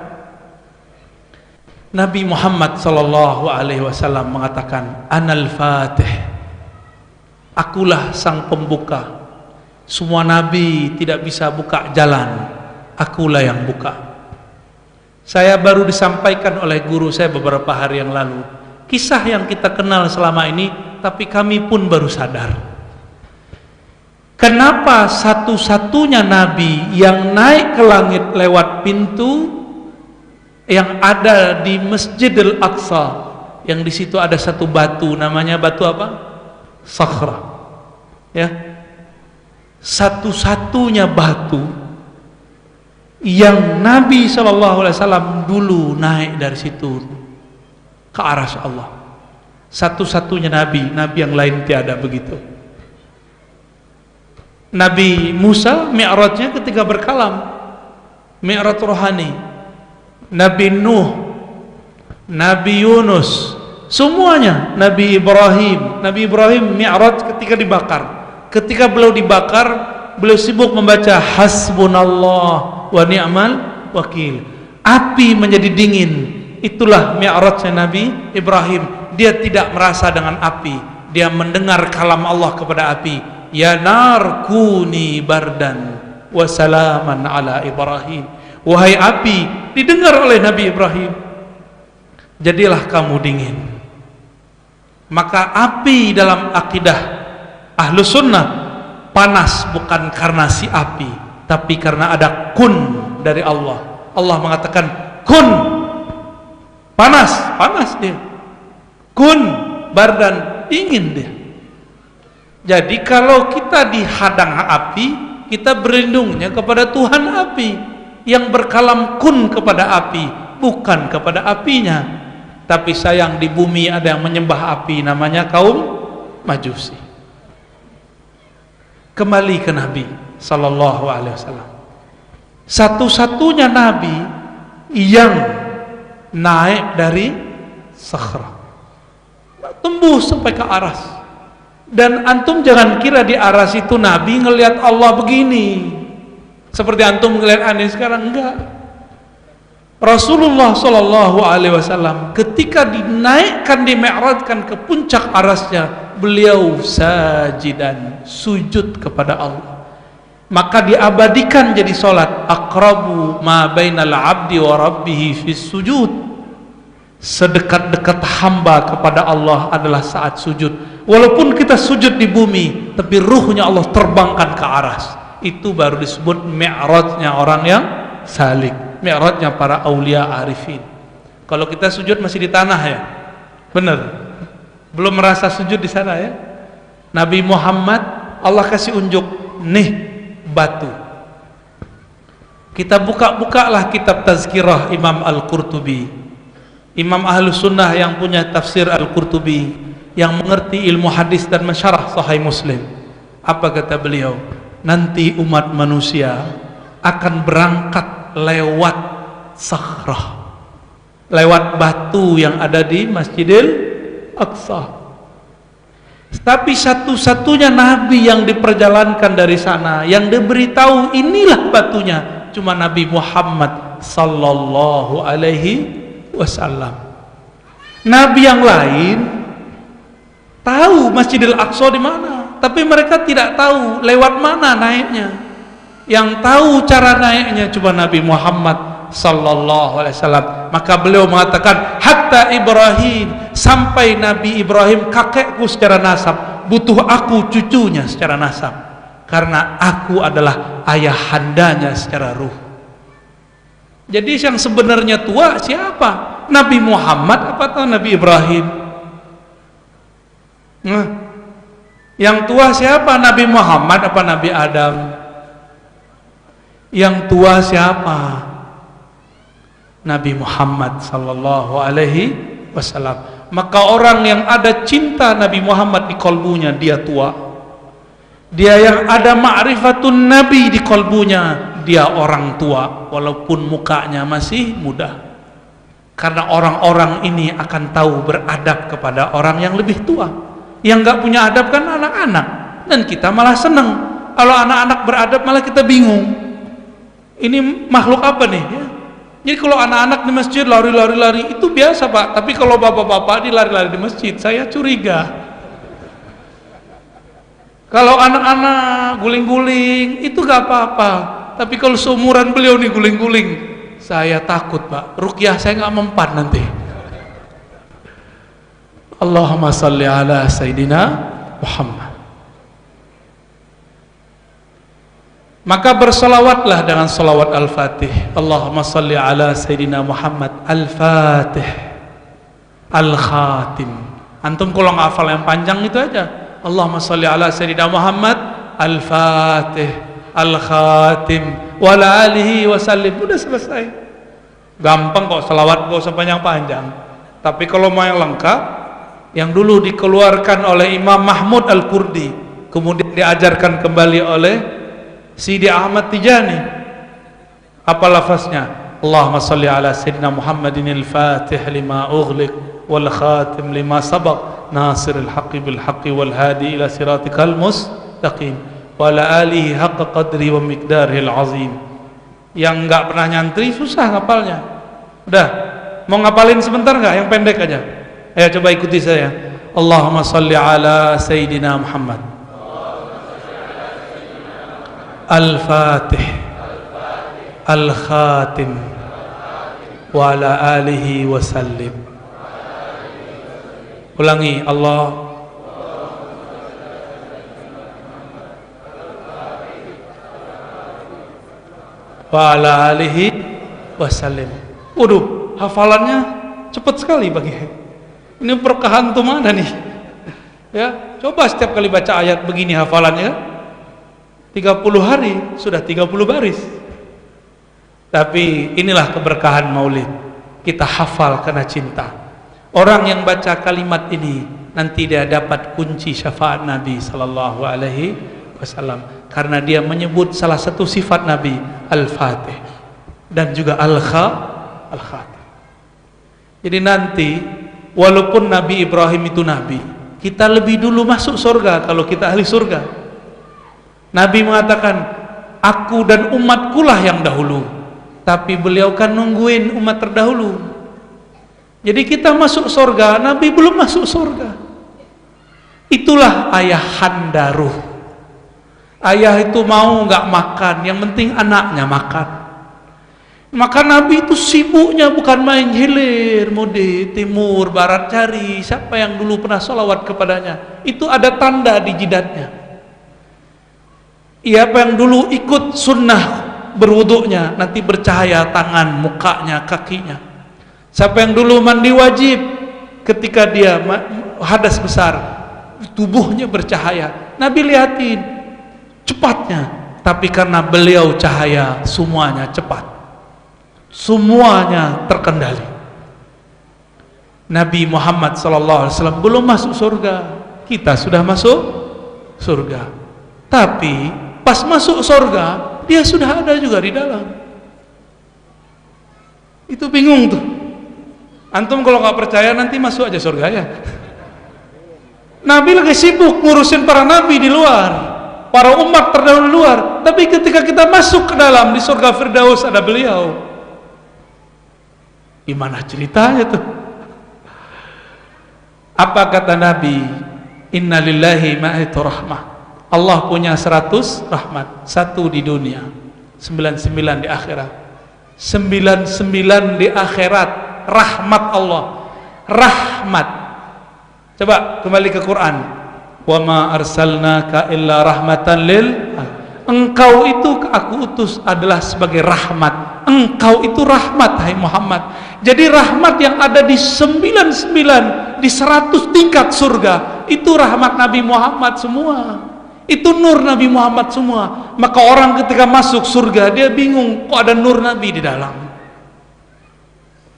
Nabi Muhammad sallallahu alaihi wasallam mengatakan, Anal Fatih, akulah sang pembuka. Semua nabi tidak bisa buka jalan, akulah yang buka. Saya baru disampaikan oleh guru saya beberapa hari yang lalu, kisah yang kita kenal selama ini, tapi kami pun baru sadar. Kenapa satu-satunya Nabi yang naik ke langit lewat pintu yang ada di Masjidil Aqsa, yang di situ ada satu batu, namanya batu apa? Sakhra. Ya, satu-satunya batu yang Nabi SAW dulu naik dari situ ke arah Allah. Satu-satunya nabi yang lain tiada begitu. Nabi Musa mi'rajnya ketika berkalam, mi'raj rohani. Nabi Nuh, Nabi Yunus, semuanya. Nabi Ibrahim mi'raj ketika dibakar. Ketika beliau dibakar, beliau sibuk membaca hasbunallah wa ni'mal wakil. Api menjadi dingin. Itulah mi'rajnya Nabi Ibrahim. Dia tidak merasa dengan api, dia mendengar kalam Allah kepada api. Ya nar kuni bardan wa salaman ala Ibrahim. Wahai api, didengar oleh Nabi Ibrahim, jadilah kamu dingin. Maka api dalam akidah Ahlus Sunnah panas bukan karena si api, tapi karena ada kun dari Allah. Allah mengatakan kun, panas dia. Kun bardan, dingin dia. Jadi kalau kita dihadang api, kita berlindungnya kepada Tuhan api yang berkalam kun kepada api, bukan kepada apinya. Tapi sayang di bumi ada yang menyembah api, namanya kaum Majusi. Kembali ke Nabi sallallahu alaihi wasallam. Satu-satunya nabi yang naik dari Sakhra, tembus sampai ke aras. Dan antum jangan kira di aras itu Nabi ngelihat Allah begini seperti antum ngelihat aneh sekarang, enggak. Rasulullah sallallahu alaihi wasallam ketika dinaikkan, dimi'rajkan ke puncak arasnya, beliau sajidan, sujud kepada Allah. Maka diabadikan jadi salat, aqrabu ma bainal abdi wa rabbih fis sujud. Sedekat-dekat hamba kepada Allah adalah saat sujud. Walaupun kita sujud di bumi, tapi ruhnya Allah terbangkan ke aras. Itu baru disebut mi'rajnya orang yang salik, mi'rajnya para aulia arifin. Kalau kita sujud masih di tanah ya, benar, belum merasa sujud di sana ya. Nabi Muhammad Allah kasih unjuk, nih batu. Kita buka-bukalah kitab Tazkirah Imam Al-Qurtubi, Imam Ahlus Sunnah yang punya tafsir Al-Qurtubi, yang mengerti ilmu hadis dan mensyarah Sahih Muslim. Apa kata beliau? Nanti umat manusia akan berangkat lewat Sakhrah, lewat batu yang ada di Masjidil Aqsa. Tapi satu-satunya nabi yang diperjalankan dari sana, yang diberitahu inilah batunya, cuma Nabi Muhammad sallallahu alaihi wasallam. Nabi yang lain tahu Masjidil Aqsa di mana, tapi mereka tidak tahu lewat mana naiknya. Yang tahu cara naiknya cuma Nabi Muhammad sallallahu alaihi wasallam. Maka beliau mengatakan, hatta Ibrahim, sampai Nabi Ibrahim kakekku secara nasab, butuh aku cucunya secara nasab, karena aku adalah ayahandanya secara ruh. Jadi yang sebenarnya tua siapa? Nabi Muhammad apa atau Nabi Ibrahim? Nah, yang tua siapa? Nabi Muhammad apa Nabi Adam? Yang tua siapa? Nabi Muhammad sallallahu alaihi wasallam. Maka orang yang ada cinta Nabi Muhammad di kalbunya, dia tua. Dia yang ada ma'rifatun Nabi di kalbunya, dia orang tua walaupun mukanya masih muda. Karena orang-orang ini akan tahu beradab kepada orang yang lebih tua. Yang gak punya adab kan anak-anak, dan kita malah senang kalau anak-anak beradab, malah kita bingung ini makhluk apa nih ya? Jadi kalau anak-anak di masjid lari-lari itu biasa Pak, tapi kalau bapak-bapak di lari-lari di masjid saya curiga. Kalau anak-anak guling-guling itu gak apa-apa, tapi kalau seumuran beliau nih guling-guling, saya takut Pak, ruqyah saya gak mempan nanti. Allahumma salli ala Sayyidina Muhammad. Maka bersalawatlah dengan salawat Al-Fatih. Allahumma salli ala Sayyidina Muhammad Al-Fatih Al-Khatim. Antum kalau ngafal yang panjang itu aja, Allahumma salli ala Sayyidina Muhammad Al-Fatih Al-Khatim wa ala alihi wa sallim. Udah selesai. Gampang kok salawat, gak usah panjang-panjang. Tapi kalau mau yang lengkap, yang dulu dikeluarkan oleh Imam Mahmud Al-Kurdi, kemudian diajarkan kembali oleh Sidi Ahmad Tijani. Apa lafaznya? Allahumma salli ala Sayyidina Muhammadin al-Fatih lima ughliq wal khatim lima sabaq nasiril haqqi bil haqqi wal hadi ila siratikal mustaqim wa ala alihi haqqa qadri wa miqdarihil azim. Yang enggak pernah nyantri susah ngapalnya. Udah, mau ngapalin sebentar enggak? Yang pendek aja. Ayo coba ikuti saya. Allahumma salli ala Sayyidina Muhammad Al-Fatih Al-Khatim wa ala alihi wa sallim. Ulangi. Allah wa ala alihi wa sallim. Waduh, hafalannya cepat sekali bagi. Ini berkahan tuh mana nih? Ya, coba setiap kali baca ayat begini hafalannya. 30 hari sudah 30 baris. Tapi inilah keberkahan maulid. Kita hafal karena cinta. Orang yang baca kalimat ini nanti dia dapat kunci syafaat Nabi sallallahu alaihi wasallam karena dia menyebut salah satu sifat Nabi, Al-Fatih dan juga Al-Khatib. Jadi nanti walaupun Nabi Ibrahim itu nabi, kita lebih dulu masuk surga kalau kita ahli surga. Nabi mengatakan, aku dan umatku lah yang dahulu, tapi beliau kan nungguin umat terdahulu. Jadi kita masuk surga, Nabi belum masuk surga. Itulah ayah handaruh. Ayah itu mau nggak makan, yang penting anaknya makan. Maka Nabi itu sibuknya bukan main hilir, mudi, timur, barat cari siapa yang dulu pernah sholawat kepadanya. Itu ada tanda di jidatnya. Siapa yang dulu ikut sunnah berwuduknya, nanti bercahaya tangan, mukanya, kakinya. Siapa yang dulu mandi wajib, ketika dia hadas besar, tubuhnya bercahaya. Nabi lihatin cepatnya, tapi karena beliau cahaya, semuanya cepat, semuanya terkendali. Nabi Muhammad SAW belum masuk surga, kita sudah masuk surga. Tapi pas masuk surga, dia sudah ada juga di dalam. Itu bingung tuh. Antum kalau nggak percaya nanti masuk aja surga ya. Nabi lagi sibuk ngurusin para nabi di luar, para umat terdahulu di luar. Tapi ketika kita masuk ke dalam di surga Firdaus ada beliau. Gimana ceritanya tuh? Apa kata Nabi? Inna lillahi ma'itu rahmah. Allah punya 100 rahmat, 1 di dunia, 99 di akhirat. 99 di akhirat, rahmat Allah. Rahmat. Coba kembali ke Quran. Wa ma arsalnaka illa rahmatan lil. Engkau itu aku utus adalah sebagai rahmat. Engkau itu rahmat, hai Muhammad. Jadi rahmat yang ada di 99, di 100 tingkat surga, itu rahmat Nabi Muhammad semua. Itu nur Nabi Muhammad semua. Maka orang ketika masuk surga dia bingung, kok ada nur Nabi di dalam.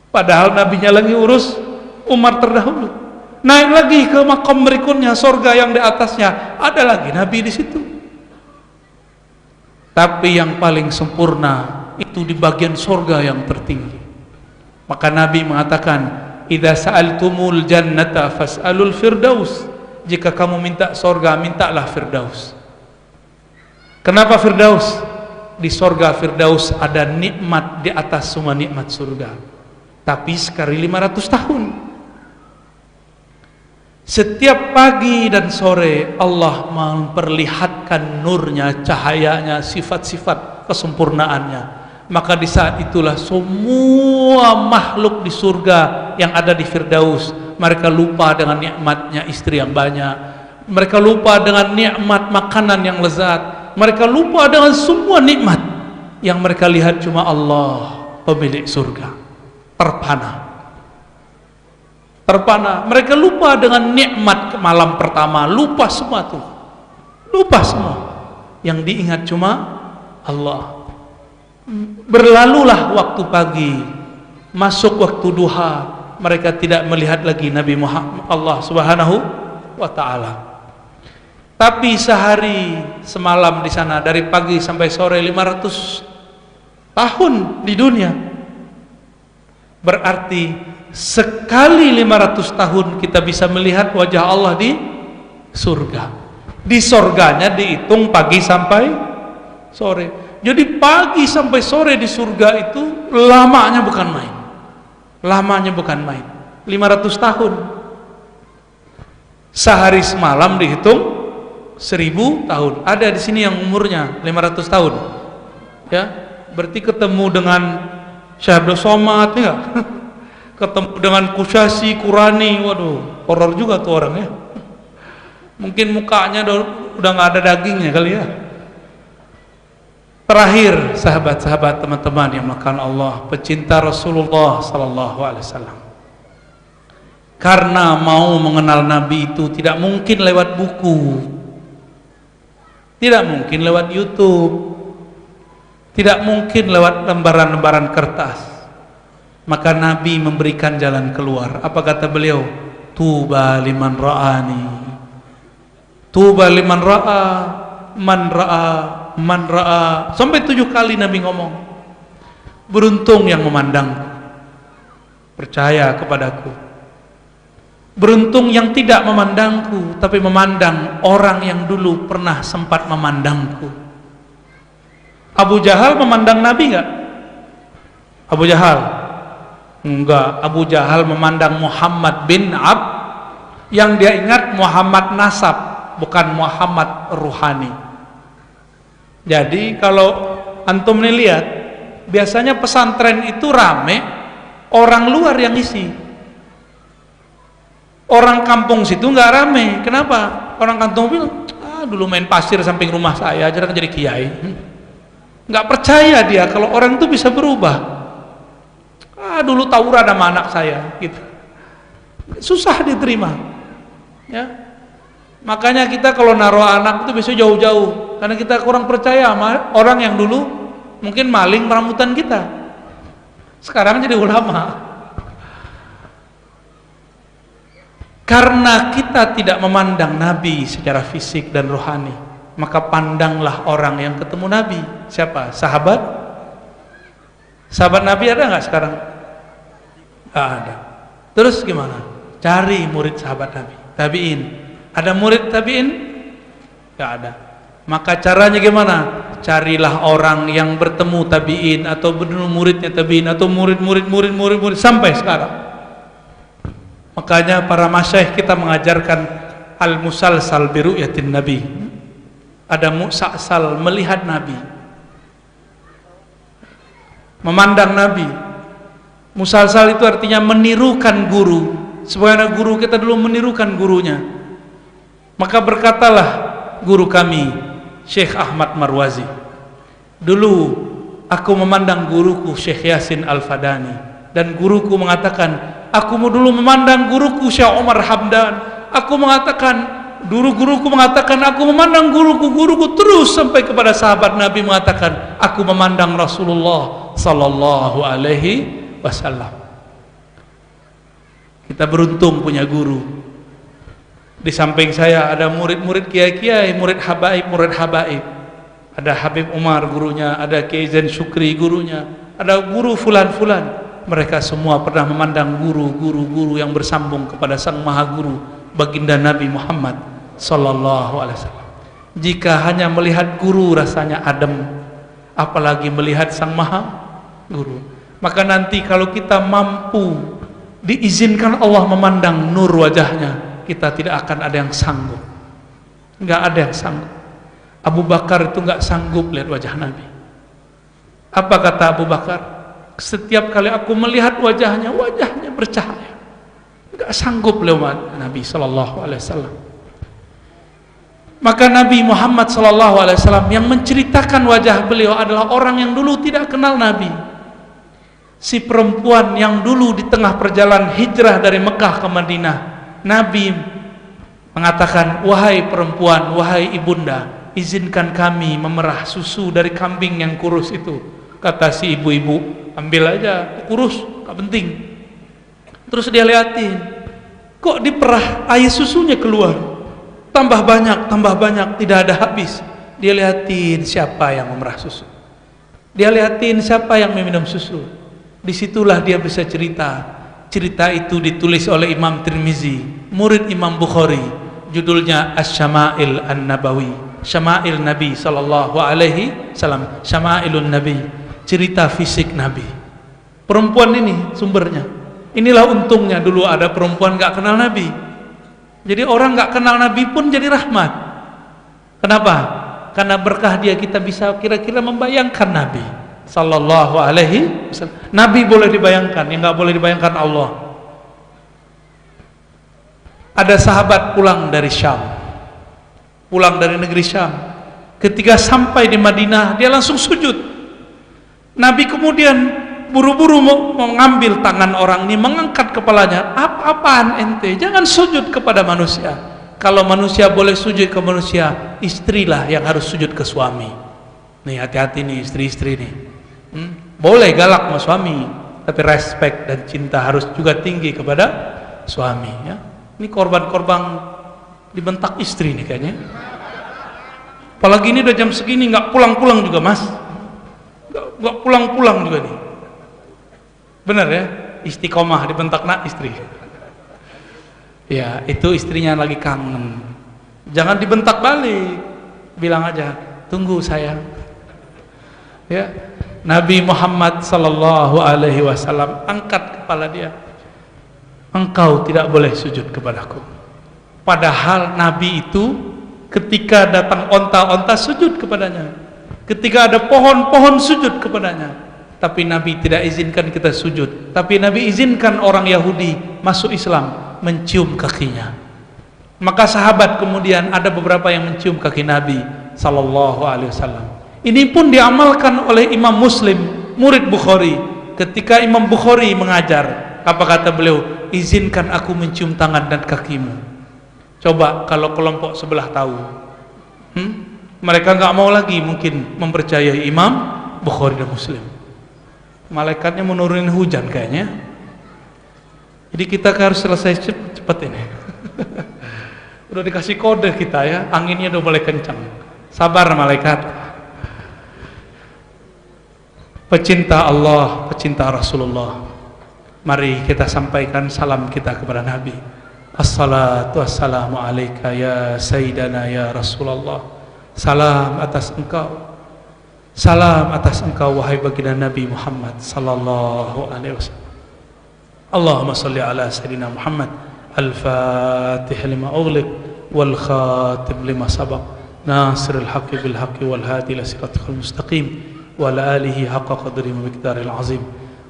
Padahal Nabinya lagi urus umat terdahulu. Naik lagi ke makom berikutnya, surga yang di atasnya, ada lagi Nabi di situ. Tapi yang paling sempurna itu di bagian surga yang tertinggi. Maka Nabi mengatakan, "Idza sa'altumul jannata fas'alul firdaus." Jika kamu minta surga, mintalah Firdaus. Kenapa Firdaus? Di surga Firdaus ada nikmat di atas semua nikmat surga. Tapi sekali 500 tahun. Setiap pagi dan sore Allah memperlihatkan nurnya, cahayanya, sifat-sifat kesempurnaannya. Maka di saat itulah semua makhluk di surga yang ada di Firdaus, mereka lupa dengan nikmatnya istri yang banyak, mereka lupa dengan nikmat makanan yang lezat, mereka lupa dengan semua nikmat. Yang mereka lihat cuma Allah, pemilik surga, terpana. Mereka lupa dengan nikmat malam pertama, lupa semua tuh, lupa semua. Yang diingat cuma Allah. Berlalulah waktu pagi, masuk waktu duha, mereka tidak melihat lagi Nabi Muhammad, Allah Subhanahu wa ta'ala. Tapi sehari semalam di sana, dari pagi sampai sore, 500 tahun di dunia. Berarti sekali 500 tahun kita bisa melihat wajah Allah di surga. Di surganya dihitung pagi sampai sore. Jadi pagi sampai sore di surga itu lamanya bukan main. Lamanya bukan main. 500 tahun. Sehari semalam dihitung 1000 tahun. Ada di sini yang umurnya 500 tahun. Ya, berarti ketemu dengan Syekh Abdul Somad ya. Ketemu dengan Kusyasi, Qurani, waduh, horor juga tuh orang ya. Mungkin mukanya udah nggak ada dagingnya kali ya. Terakhir, sahabat-sahabat, teman-teman yang melakukan Allah, pecinta Rasulullah sallallahu alaihi wasallam. Karena mau mengenal Nabi itu tidak mungkin lewat buku. Tidak mungkin lewat YouTube, tidak mungkin lewat lembaran-lembaran kertas. Maka Nabi memberikan jalan keluar. Apa kata beliau? Tuba liman ra'ani, tuba liman ra'a, man ra'a, man ra'a. Sampai 7 kali Nabi ngomong. Beruntung yang memandangku, percaya kepadaku. Beruntung yang tidak memandangku, tapi memandang orang yang dulu pernah sempat memandangku. Abu Jahal memandang Nabi enggak? Abu Jahal? Enggak. Abu Jahal memandang Muhammad bin yang dia ingat Muhammad nasab, bukan Muhammad ruhani. Jadi kalau antum nih lihat, biasanya pesantren itu rame, orang luar yang isi. Orang kampung situ nggak rame. Kenapa? Orang kampung bilang, dulu main pasir samping rumah saya, jarang jadi kiai. Nggak percaya dia kalau orang itu bisa berubah. Dulu tawuran sama anak saya, gitu. Susah diterima. Ya. Makanya kita kalau naruh anak itu bisa jauh-jauh, karena kita kurang percaya sama orang yang dulu mungkin maling rambutan kita. Sekarang jadi ulama. Karena kita tidak memandang Nabi secara fisik dan rohani, maka pandanglah orang yang ketemu Nabi. Siapa? Sahabat? Sahabat Nabi ada nggak sekarang? Nggak ada. Terus gimana? Cari murid sahabat Nabi, tabi'in. Ada murid tabi'in? Nggak ada. Maka caranya gimana? Carilah orang yang bertemu tabi'in, atau bertemu muridnya tabi'in, atau murid sampai sekarang. Makanya para masyayikh kita mengajarkan al-musalsal bi ru'yatin Nabi. Ada musalsal, melihat Nabi, memandang Nabi. Musalsal itu artinya menirukan guru, sebagaimana guru kita dulu menirukan gurunya. Maka berkatalah guru kami, Syekh Ahmad Marwazi, dulu aku memandang guruku Syekh Yasin Al-Fadani, dan guruku mengatakan, aku dulu memandang guruku Syekh Umar Hamdan. Aku mengatakan, guruku mengatakan, aku memandang guruku terus sampai kepada sahabat Nabi mengatakan, aku memandang Rasulullah sallallahu alaihi wasallam. Kita beruntung punya guru. Di samping saya ada murid-murid kiai-kiai, murid habaib. Ada Habib Umar gurunya, ada Kiai Zain Syukri gurunya, ada guru fulan-fulan. Mereka semua pernah memandang guru yang bersambung kepada sang maha guru, baginda Nabi Muhammad sallallahu alaihi wasallam. Jika hanya melihat guru rasanya adem, apalagi melihat sang maha guru. Maka nanti kalau kita mampu diizinkan Allah memandang nur wajahnya, kita tidak akan ada yang sanggup. Nggak ada yang sanggup. Abu Bakar itu nggak sanggup lihat wajah Nabi. Apa kata Abu Bakar? Setiap kali aku melihat wajahnya bercahaya. Enggak sanggup lewat Nabi sallallahu alaihi wasallam. Maka Nabi Muhammad sallallahu alaihi wasallam yang menceritakan wajah beliau adalah orang yang dulu tidak kenal Nabi. Si perempuan yang dulu di tengah perjalanan hijrah dari Mekah ke Madinah, Nabi mengatakan, wahai perempuan, wahai ibunda, izinkan kami memerah susu dari kambing yang kurus itu. Kata si ibu-ibu, ambil aja, kurus, gak penting. Terus dia liatin, kok diperah air susunya keluar, tambah banyak, tidak ada habis. Dia liatin siapa yang memerah susu, dia liatin siapa yang meminum susu. Disitulah dia bisa cerita. Cerita itu ditulis oleh Imam Tirmizi, murid Imam Bukhari. Judulnya Asy-Syama'il An-Nabawi, Syama'il Nabi sallallahu alaihi wasallam, Syama'ilun Nabi, cerita fisik Nabi. Perempuan ini sumbernya. Inilah untungnya dulu ada perempuan gak kenal Nabi. Jadi orang gak kenal Nabi pun jadi rahmat. Kenapa? Karena berkah dia kita bisa kira-kira membayangkan Nabi sallallahu alaihi wasallam. Nabi boleh dibayangkan, yang gak boleh dibayangkan Allah. Ada sahabat pulang dari Syam, pulang dari negeri Syam. Ketika sampai di Madinah, dia langsung sujud. Nabi kemudian buru-buru mengambil tangan orang ini, mengangkat kepalanya. Apa-apaan ente? Jangan sujud kepada manusia. Kalau manusia boleh sujud ke manusia, istrilah yang harus sujud ke suami. Nih hati-hati nih istri-istri nih. Boleh galak sama suami, tapi respect dan cinta harus juga tinggi kepada suami. Ya. Ini korban-korban dibentak istri nih kayaknya. Apalagi ini udah jam segini nggak pulang-pulang juga mas, nggak pulang-pulang juga nih. Benar ya, istiqomah dibentak nak istri. Ya itu istrinya lagi kangen. Jangan dibentak balik, bilang aja tunggu sayang. Ya, Nabi Muhammad sallallahu alaihi wasallam angkat kepala dia. Engkau tidak boleh sujud kepadaku. Padahal Nabi itu ketika datang onta-onta sujud kepadanya, ketika ada pohon-pohon sujud kepadanya. Tapi Nabi tidak izinkan kita sujud. Tapi Nabi izinkan orang Yahudi masuk Islam mencium kakinya. Maka sahabat kemudian ada beberapa yang mencium kaki Nabi sallallahu alaihi wasallam. Ini pun diamalkan oleh Imam Muslim, murid Bukhari. Ketika Imam Bukhari mengajar, apa kata beliau? Izinkan aku mencium tangan dan kakimu. Coba kalau kelompok sebelah tahu, mereka nggak mau lagi mungkin mempercayai Imam Bukhari dan Muslim. Malaikatnya menurunin hujan kayaknya. Jadi kita harus selesai cepat ini. Udah dikasih kode kita ya, anginnya udah mulai kencang. Sabar malaikat. Pecinta Allah, pecinta Rasulullah. Mari kita sampaikan salam kita kepada Nabi. Assalatu wassalamu alaika ya Sayyidana ya Rasulullah. Salam atas engkau. Salam atas engkau wahai baginda Nabi Muhammad sallallahu alaihi wasallam. Allahumma salli ala Sayyidina Muhammad al-fatih lima ughliq wal khatim lima sabaq nasiril haqqi bil haqqi wal hadi ila siratal mustaqim wa ala alihi haqqa qadri wa miqdaril azim.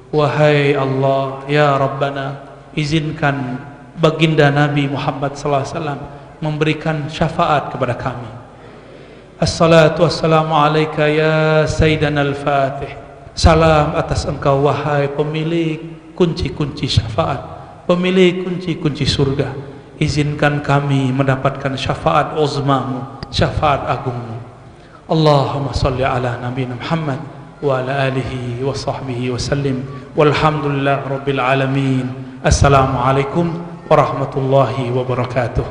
Wahai Allah ya Rabbana, izinkan baginda Nabi Muhammad sallallahu alaihi wasallam memberikan syafaat kepada kami. Assalatu wassalamu alaika ya Sayyidana al-fatih. Salam atas engkau wahai pemilik kunci-kunci syafaat, pemilik kunci-kunci surga. Izinkan kami mendapatkan syafaat uzmamu, syafaat agungmu. Allahumma salli ala Nabi Muhammad wa ala alihi wa sahbihi wa sallim. Walhamdulillah rabbil alamin. Assalamualaikum warahmatullahi wabarakatuh.